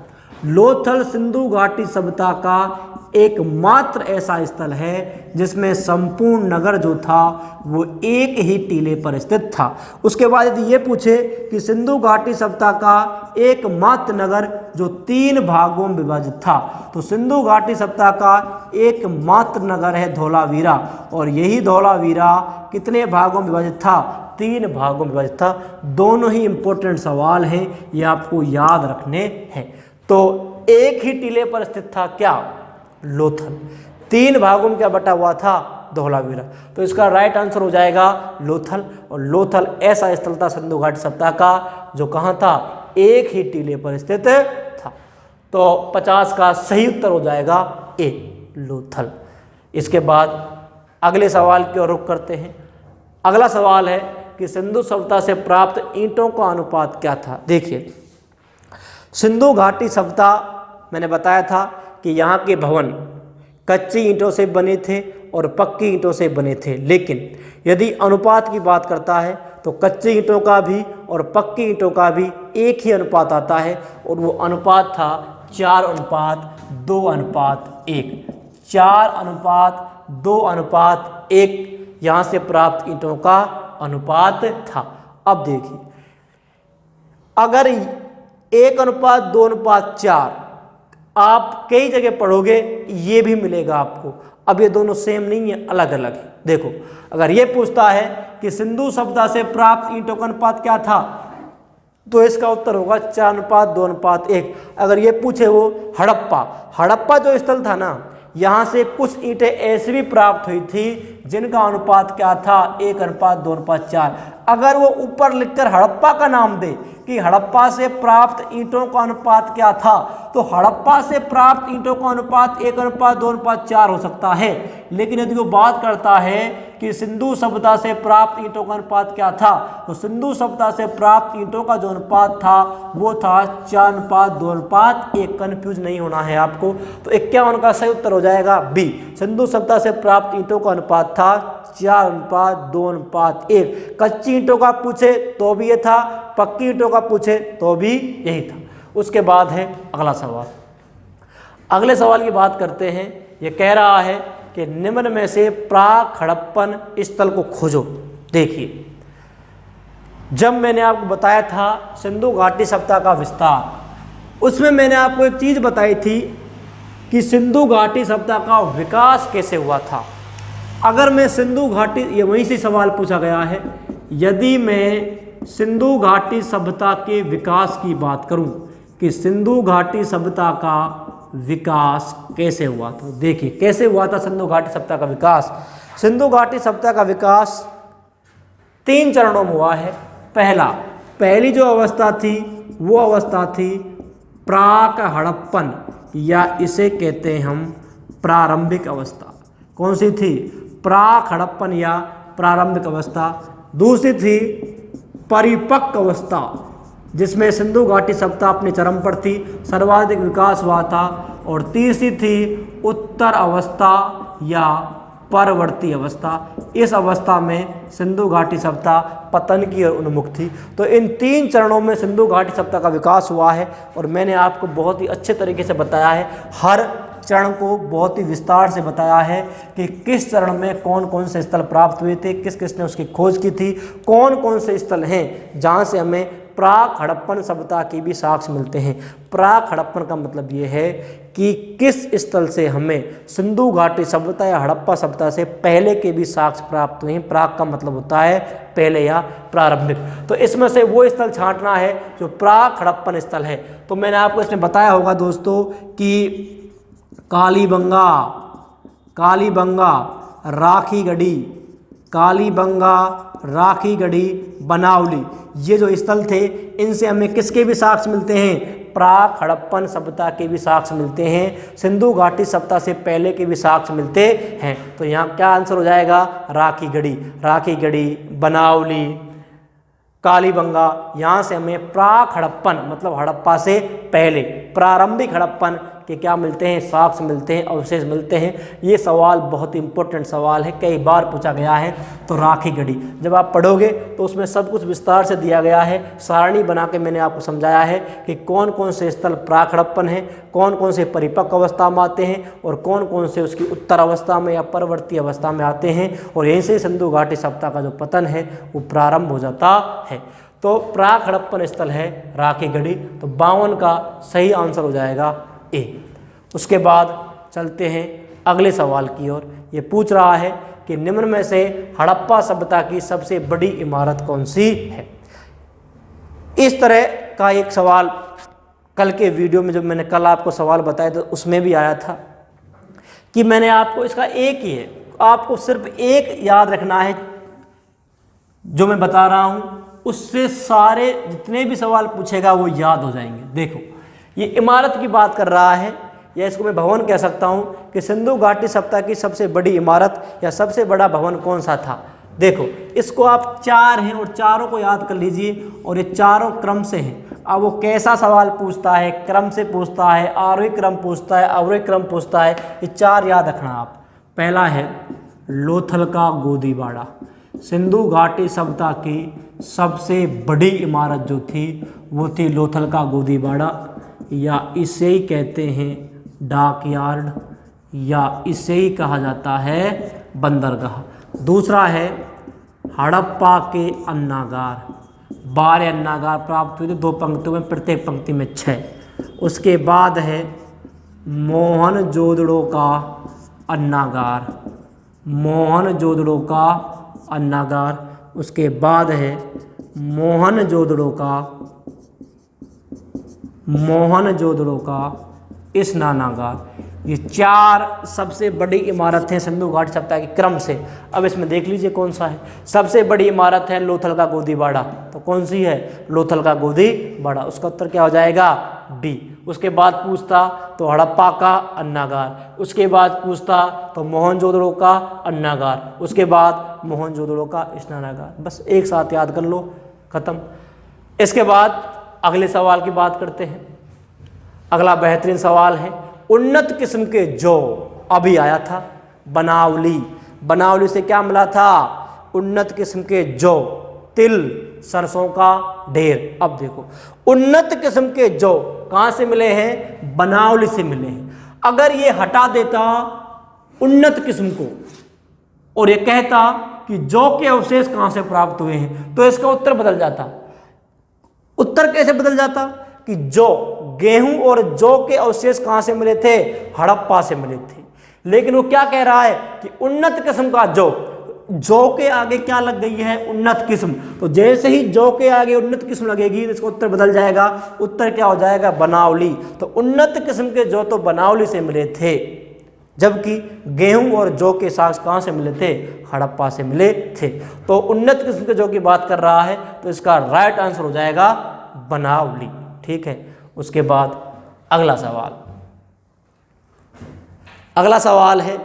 [SPEAKER 1] लोथल सिंधु घाटी सभ्यता का एकमात्र ऐसा स्थल है जिसमें संपूर्ण नगर जो था वो एक ही टीले पर स्थित था। उसके बाद यदि ये पूछे कि सिंधु घाटी सभ्यता का एकमात्र नगर जो 3 भागों में विभाजित था, तो सिंधु घाटी सभ्यता का एकमात्र नगर है धौलावीरा। और यही धौलावीरा कितने भागों में विभाजित था? 3 भागों में विभाजित था। दोनों ही इंपॉर्टेंट सवाल हैं, ये आपको याद रखने हैं। तो एक ही टीले पर स्थित था क्या? लोथल। 3 भागों में क्या बटा हुआ था? धौलावीरा। तो इसका राइट आंसर हो जाएगा लोथल। और लोथल ऐसा स्थल था सिंधु घाटी सभ्यता का जो कहाँ था? एक ही टीले पर स्थित था। तो 50 का सही उत्तर हो जाएगा ए, लोथल। इसके बाद अगले सवाल की ओर रुख करते हैं। अगला सवाल है कि सिंधु सभ्यता से प्राप्त ईंटों का अनुपात क्या था। देखिए, सिंधु घाटी सभ्यता मैंने बताया था कि यहाँ के भवन कच्ची ईंटों से बने थे और पक्की ईंटों से बने थे, लेकिन यदि अनुपात की बात करता है तो कच्ची ईंटों का भी और पक्की ईंटों का भी एक ही अनुपात आता है, और वो अनुपात था 4:2:1। 4:2:1 यहाँ से प्राप्त ईंटों का अनुपात था। अब देखिए, अगर 1:2:4 आप कई जगह पढ़ोगे ये भी मिलेगा आपको। अब ये दोनों सेम नहीं है, अलग अलग है। देखो, अगर ये पूछता है कि सिंधु सभ्यता से प्राप्त ईंटों का अनुपात क्या था, तो इसका उत्तर होगा 4:2:1। अगर ये पूछे वो हड़प्पा जो स्थल था ना, यहाँ से कुछ ईंटें ऐसी भी प्राप्त हुई थी जिनका अनुपात क्या था, 1:2:4। अगर वो ऊपर लिखकर हड़प्पा का नाम दे कि हड़प्पा से प्राप्त ईंटों का अनुपात क्या था, तो हड़प्पा से प्राप्त ईंटों का अनुपात 1:2:4 हो सकता है। लेकिन यदि वो बात करता है कि सिंधु सभ्यता से प्राप्त ईंटों का अनुपात क्या था, तो सिंधु सभ्यता से प्राप्त ईंटों का जो अनुपात था वो था 4:2:1। कंफ्यूज नहीं होना है आपको। तो 51 का सही उत्तर हो जाएगा बी। सिंधु सभ्यता से प्राप्त ईंटों का अनुपात था 4:2:1। कच्ची ईंटों का पूछे तो भी ये था, पक्की ईंटों का पूछे तो भी यही था। उसके बाद है अगला सवाल। अगले सवाल की बात करते हैं। ये कह रहा है कि निम्न में से प्राक हड़प्पन स्थल को खोजो। देखिए, जब मैंने आपको बताया था सिंधु घाटी सभ्यता का विस्तार, उसमें मैंने आपको एक चीज़ बताई थी कि सिंधु घाटी सभ्यता का विकास कैसे हुआ था। अगर मैं सिंधु घाटी, ये वहीं से सवाल पूछा गया है, यदि मैं सिंधु घाटी सभ्यता के विकास की बात करूं कि सिंधु घाटी सभ्यता का विकास कैसे हुआ था। देखिए, कैसे हुआ था सिंधु घाटी सभ्यता का विकास। सिंधु घाटी सभ्यता का विकास 3 चरणों में हुआ है। पहली जो अवस्था थी वो अवस्था थी प्राक हड़प्पन, या इसे कहते हैं हम प्रारंभिक अवस्था। कौन सी थी? प्राक हड़प्पन या प्रारंभिक अवस्था। दूसरी थी परिपक्व अवस्था, जिसमें सिंधु घाटी सभ्यता अपने चरम पर थी, सर्वाधिक विकास हुआ था। और तीसरी थी उत्तर अवस्था या परवर्ती अवस्था। इस अवस्था में सिंधु घाटी सभ्यता पतन की और उन्मुख थी। तो इन 3 चरणों में सिंधु घाटी सभ्यता का विकास हुआ है, और मैंने आपको बहुत ही अच्छे तरीके से बताया है, हर चरण को बहुत ही विस्तार से बताया है कि किस चरण में कौन कौन से स्थल प्राप्त हुए थे, किस किस ने उसकी खोज की थी, कौन कौन से स्थल हैं जहाँ से हमें प्राक हड़प्पन सभ्यता की भी साक्ष्य मिलते हैं। प्राक हड़प्पन का मतलब ये है कि किस स्थल से हमें सिंधु घाटी सभ्यता या हड़प्पा सभ्यता से पहले के भी साक्ष्य प्राप्त हुए हैं। प्राक का मतलब होता है पहले या प्रारंभिक। तो इसमें से वो स्थल छांटना है जो प्राक हड़प्पन स्थल है। तो मैंने आपको इसमें बताया होगा दोस्तों कि कालीबंगा, राखीगढ़ी, बनावली, ये जो स्थल थे इनसे हमें किसके भी साक्ष्य मिलते हैं? प्राक हड़प्पन सभ्यता के भी साक्ष्य मिलते हैं, सिंधु घाटी सभ्यता से पहले के भी साक्ष्य मिलते हैं। तो यहाँ क्या आंसर हो जाएगा? राखीगढ़ी, बनावली, कालीबंगा। यहाँ से हमें प्राक हड़प्पन मतलब हड़प्पा से पहले प्रारंभिक हड़प्पन के क्या मिलते हैं? साक्ष्य मिलते हैं, अवशेष मिलते हैं। ये सवाल बहुत इंपॉर्टेंट सवाल है, कई बार पूछा गया है। तो राखीगढ़ी जब आप पढ़ोगे तो उसमें सब कुछ विस्तार से दिया गया है, सारणी बना के मैंने आपको समझाया है कि कौन कौन से स्थल प्राक हड़प्पन हैं, कौन कौन से परिपक्व अवस्था में आते हैं और कौन कौन से उसकी उत्तर अवस्था में या परवर्ती अवस्था में आते हैं। और यहीं से सिंधु घाटी सभ्यता का जो पतन है वो प्रारंभ हो जाता है। तो प्राक हड़प्पन स्थल है राखीगढ़ी। तो 52 का सही आंसर हो जाएगा ए। उसके बाद चलते हैं अगले सवाल की ओर। ये पूछ रहा है कि निम्न में से हड़प्पा सभ्यता की सबसे बड़ी इमारत कौन सी है। इस तरह का एक सवाल कल के वीडियो में जब मैंने कल आपको सवाल बताया तो उसमें भी आया था कि मैंने आपको इसका एक ही है, आपको सिर्फ एक याद रखना है जो मैं बता रहा हूँ, उससे सारे जितने भी सवाल पूछेगा वो याद हो जाएंगे। देखो, ये इमारत की बात कर रहा है, या इसको मैं भवन कह सकता हूँ कि सिंधु घाटी सभ्यता की सबसे बड़ी इमारत या सबसे बड़ा भवन कौन सा था। देखो इसको आप चार हैं और चारों को याद कर लीजिए और ये चारों क्रम से हैं। अब वो कैसा सवाल पूछता है, क्रम से पूछता है, आरोही क्रम पूछता है, अवरोही क्रम पूछता है, ये चार याद रखना आप। पहला है लोथल का गोदीबाड़ा। सिंधु घाटी सभ्यता की सबसे बड़ी इमारत जो थी वो थी लोथल का गोदीबाड़ा, या इसे ही कहते हैं डाक यार्ड, या इसे ही कहा जाता है बंदरगाह। दूसरा है हड़प्पा के अन्नागार। 12 अन्नागार प्राप्त हुए थे, 2 पंक्तियों में, प्रत्येक पंक्ति में 6। उसके बाद है मोहनजोदड़ो का अन्नागार, मोहनजोदड़ो का अन्नागार। उसके बाद है मोहनजोदड़ो का स्नानागार। ये 4 सबसे बड़ी इमारत हैं सिंधु घाटी सभ्यता के क्रम से। अब इसमें देख लीजिए कौन सा है। सबसे बड़ी इमारत है लोथल का गोदीबाड़ा, तो कौन सी है? लोथल का गोदीबाड़ा। उसका उत्तर क्या हो जाएगा? डी। उसके बाद पूछता तो हड़प्पा का अन्नागार, उसके बाद पूछता तो मोहनजोदड़ो का अन्नागार, उसके बाद मोहनजोदड़ो का स्नानागार। बस एक साथ याद कर लो, खत्म। इसके बाद अगले सवाल की बात करते हैं। अगला बेहतरीन सवाल है उन्नत किस्म के जौ, अभी आया था बनावली। बनावली से क्या मिला था? उन्नत किस्म के जौ, तिल, सरसों का ढेर। अब देखो उन्नत किस्म के जौ कहाँ से मिले हैं? बनावली से मिले हैं। अगर ये हटा देता उन्नत किस्म को और ये कहता कि जौ के अवशेष कहाँ से प्राप्त हुए हैं, तो इसका उत्तर बदल जाता। उत्तर कैसे बदल जाता? कि जौ, गेहूं और जौ के अवशेष कहां से मिले थे? हड़प्पा से मिले थे। लेकिन वो क्या कह रहा है कि उन्नत किस्म का जौ, जौ के आगे क्या लग गई है? उन्नत किस्म। तो जैसे ही जौ के आगे उन्नत किस्म लगेगी तो इसका उत्तर बदल जाएगा। उत्तर क्या हो जाएगा? बनावली। तो उन्नत किस्म के जौ तो बनावली से मिले थे, जबकि गेहूं और जौ के साग कहां से मिले थे? हड़प्पा से मिले थे। तो उन्नत किस्म के जौ की बात कर रहा है, तो इसका राइट आंसर हो जाएगा बनावली। ठीक है। उसके बाद अगला सवाल है,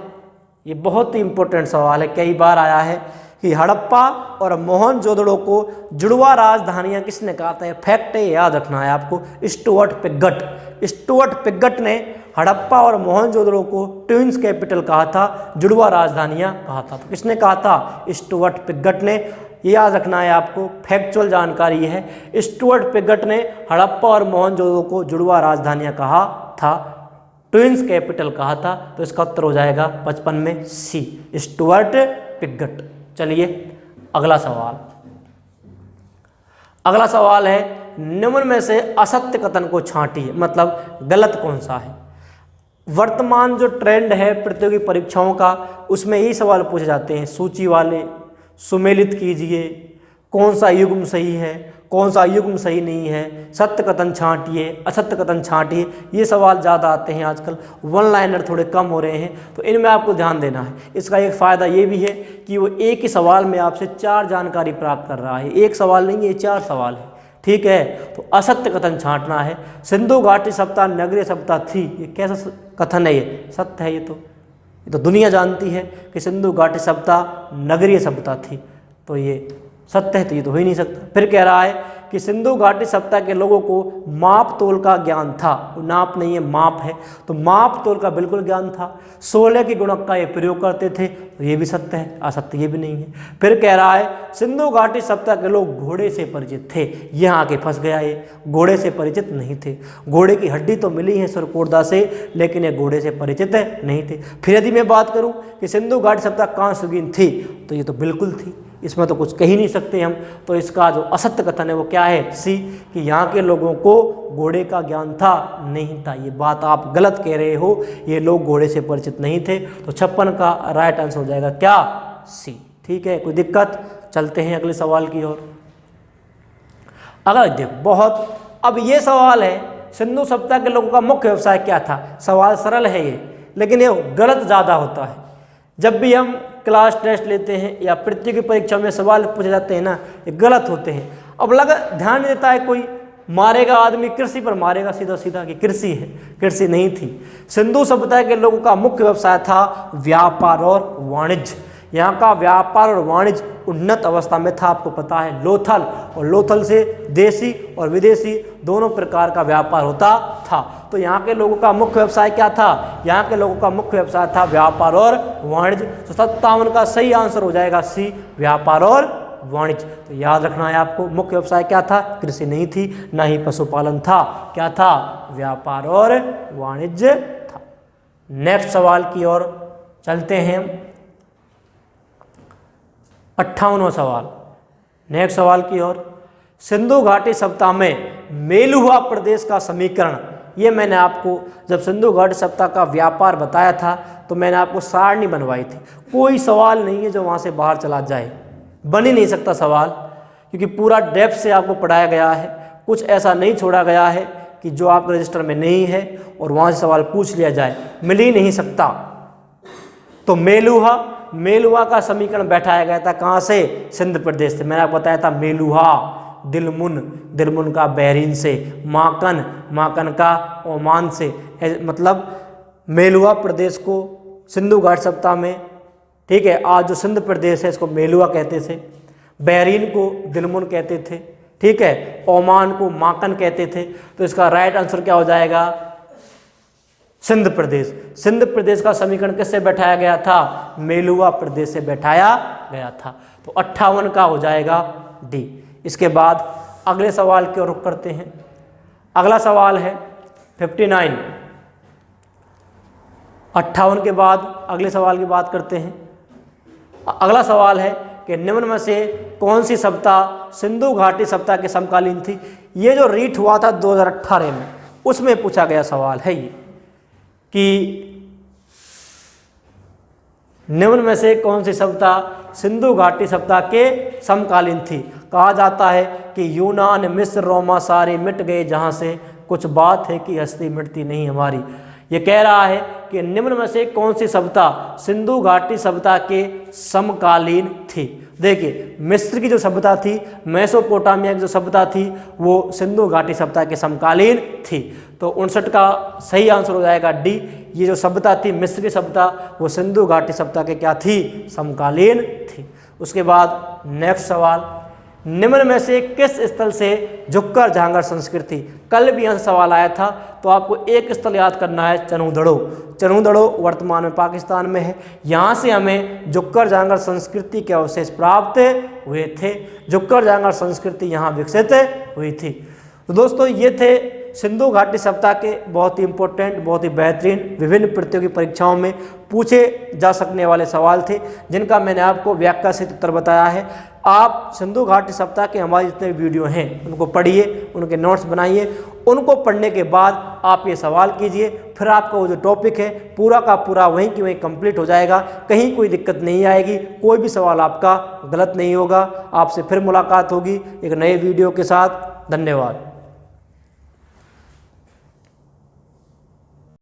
[SPEAKER 1] ये बहुत ही इंपॉर्टेंट सवाल है, कई बार आया है कि हड़प्पा और मोहनजोदड़ो को जुड़वा राजधानियां किसने कहा था? फैक्ट है, याद रखना है आपको। Stuart Piggott. स्टुअर्ट पिगट ने हड़प्पा और मोहनजोदड़ो को ट्विंस कैपिटल कहा था, जुड़वा राजधानियां कहा था। तो किसने कहा था? स्टुअर्ट पिगट ने। ये याद रखना है आपको, फैक्चुअल जानकारी है। स्टुअर्ट पिगट ने हड़प्पा और मोहनजोदड़ो को जुड़वा राजधानियां कहा था, ट्विंस कैपिटल कहा था। तो इसका उत्तर हो जाएगा 55 में सी, स्टुअर्ट पिगट। चलिए अगला सवाल है निम्न में से असत्य कथन को छांटिए, मतलब गलत कौन सा है। वर्तमान जो ट्रेंड है प्रतियोगी परीक्षाओं का, उसमें यही सवाल पूछे जाते हैं, सूची वाले। सुमेलित कीजिए कौन सा युग्म सही है, कौन सा युग्म सही नहीं है, सत्य कथन छांटिए, असत्य कथन छांटिए। ये सवाल ज़्यादा आते हैं आजकल, वन लाइनर थोड़े कम हो रहे हैं, तो इनमें आपको ध्यान देना है। इसका एक फ़ायदा ये भी है कि वो एक ही सवाल में आपसे 4 जानकारी प्राप्त कर रहा है। एक सवाल नहीं, ये 4 सवाल है। ठीक है। तो असत्य कथन छांटना है। सिंधु घाटी सभ्यता नगरीय सभ्यता थी, ये कैसा कथन है? ये सत्य है। ये तो दुनिया जानती है कि सिंधु घाटी सभ्यता नगरीय सभ्यता थी, तो ये सत्य है, तो ये तो हो ही नहीं सकता। फिर कह रहा है कि सिंधु घाटी सभ्यता के लोगों को माप तोल का ज्ञान था। नाप नहीं है, माप है, तो माप तोल का बिल्कुल ज्ञान था। 16 की गुणक का ये प्रयोग करते थे, तो ये भी सत्य है, असत्य ये भी नहीं है। फिर कह रहा है सिंधु घाटी सभ्यता के लोग घोड़े से परिचित थे। यहाँ आके फंस गया ये, घोड़े से परिचित नहीं थे। घोड़े की हड्डी तो मिली है सरकोटदा से, लेकिन ये घोड़े से परिचित नहीं थे। फिर यदि मैं बात करूँ कि सिंधु घाटी सभ्यता कांस्ययुगीन थी, तो ये तो बिल्कुल थी, इसमें तो कुछ कह ही नहीं सकते हम। तो इसका जो असत्य कथन है वो क्या है? सी, कि यहाँ के लोगों को घोड़े का ज्ञान था, नहीं था। ये बात आप गलत कह रहे हो, ये लोग घोड़े से परिचित नहीं थे। तो 56 का राइट आंसर हो जाएगा क्या? सी। ठीक है, कोई दिक्कत? चलते हैं अगले सवाल की ओर। अगर देखो बहुत, अब ये सवाल है सिंधु सभ्यता के लोगों का मुख्य व्यवसाय क्या था। सवाल सरल है ये, लेकिन ये गलत ज़्यादा होता है। जब भी हम क्लास टेस्ट लेते हैं या प्रतियोगी परीक्षा में सवाल पूछे जाते हैं ना, ये गलत होते हैं। अब लगा ध्यान देता है कोई, मारेगा आदमी कृषि पर मारेगा सीधा सीधा कि कृषि है, कृषि नहीं थी। सिंधु सभ्यता के लोगों का मुख्य व्यवसाय था व्यापार और वाणिज्य। यहाँ का व्यापार और वाणिज्य उन्नत अवस्था में था, आपको पता है। लोथल, और लोथल से देशी और विदेशी दोनों प्रकार का व्यापार होता था। तो यहाँ के लोगों का मुख्य व्यवसाय क्या था? यहाँ के लोगों का मुख्य व्यवसाय था व्यापार और वाणिज्य। तो 57 का सही आंसर हो जाएगा सी, व्यापार और वाणिज्य। तो याद रखना है आपको, मुख्य व्यवसाय क्या था? कृषि नहीं थी, ना ही पशुपालन था। क्या था? व्यापार और वाणिज्य था। नेक्स्ट सवाल की ओर चलते हैं। 58वां सवाल, नेक्स्ट सवाल की ओर। सिंधु घाटी सप्ताह में मेलुहा प्रदेश का समीकरण, ये मैंने आपको जब सिंधु घाटी सप्ताह का व्यापार बताया था तो मैंने आपको सारणी बनवाई थी। कोई सवाल नहीं है जो वहाँ से बाहर चला जाए, बन ही नहीं सकता सवाल, क्योंकि पूरा डेप्थ से आपको पढ़ाया गया है। कुछ ऐसा नहीं छोड़ा गया है कि जो आपके रजिस्टर में नहीं है और वहाँ से सवाल पूछ लिया जाए, मिल ही नहीं सकता। तो मेलुहा का समीकरण बैठाया गया था कहाँ से? सिंध प्रदेश से। मैंने आपको बताया था मेलुहा, दिलमुन का बहरीन से, माकन का ओमान से। मतलब मेलुहा प्रदेश को सिंधु घाटी सप्ताह में, ठीक है, आज जो सिंध प्रदेश है इसको मेलुहा कहते थे, बहरीन को दिलमुन कहते थे, ठीक है, ओमान को माकन कहते थे। तो इसका राइट आंसर क्या हो जाएगा? सिंध प्रदेश। सिंध प्रदेश का समीकरण किससे बैठाया गया था? मेलुहा प्रदेश से बैठाया गया था। तो 58 का हो जाएगा डी। इसके बाद अगले सवाल की ओर रुख करते हैं। अगला सवाल है 59। 58 के बाद अगले सवाल की बात करते हैं। अगला सवाल है कि निम्न में से कौन सी सप्ताह सिंधु घाटी सप्ताह के समकालीन थी? ये जो रीट हुआ था 2018 में, उसमें पूछा गया सवाल है ये कि निम्न में से कौन सी सप्ताह सिंधु घाटी सप्ताह के समकालीन थी? कहा जाता है कि यूनान, मिस्र, रोमा सारे मिट गए जहाँ से, कुछ बात है कि हस्ती मिटती नहीं हमारी। ये कह रहा है कि निम्न में से कौन सी सभ्यता सिंधु घाटी सभ्यता के समकालीन थी। देखिए, मिस्र की जो सभ्यता थी, मेसोपोटामिया की जो सभ्यता थी, वो सिंधु घाटी सभ्यता के समकालीन थी। तो 59 का सही आंसर हो जाएगा डी। ये जो सभ्यता थी मिस्र की सभ्यता, वो सिंधु घाटी सभ्यता के क्या थी? समकालीन थी। उसके बाद नेक्स्ट सवाल, निम्न में से किस स्थल से झुक्कर झांगर संस्कृति? कल भी यहाँ सवाल आया था, तो आपको एक स्थल याद करना है, चनूदड़ो वर्तमान में पाकिस्तान में है। यहाँ से हमें झुक्कर झांगर संस्कृति के अवशेष प्राप्त हुए थे। झुक्कर झांगर संस्कृति यहाँ विकसित हुई थी। तो दोस्तों, ये थे सिंधु घाटी सप्ताह के बहुत ही इंपॉर्टेंट, बहुत ही बेहतरीन, विभिन्न प्रतियोगी परीक्षाओं में पूछे जा सकने वाले सवाल थे, जिनका मैंने आपको व्याख्या से उत्तर बताया है। आप सिंधु घाटी सप्ताह के हमारे जितने वीडियो हैं उनको पढ़िए, उनके नोट्स बनाइए। उनको पढ़ने के बाद आप ये सवाल कीजिए, फिर आपका वो जो टॉपिक है पूरा का पूरा वहीं की वहीं कंप्लीट हो जाएगा। कहीं कोई दिक्कत नहीं आएगी, कोई भी सवाल आपका गलत नहीं होगा। आपसे फिर मुलाकात होगी एक नए वीडियो के साथ। धन्यवाद।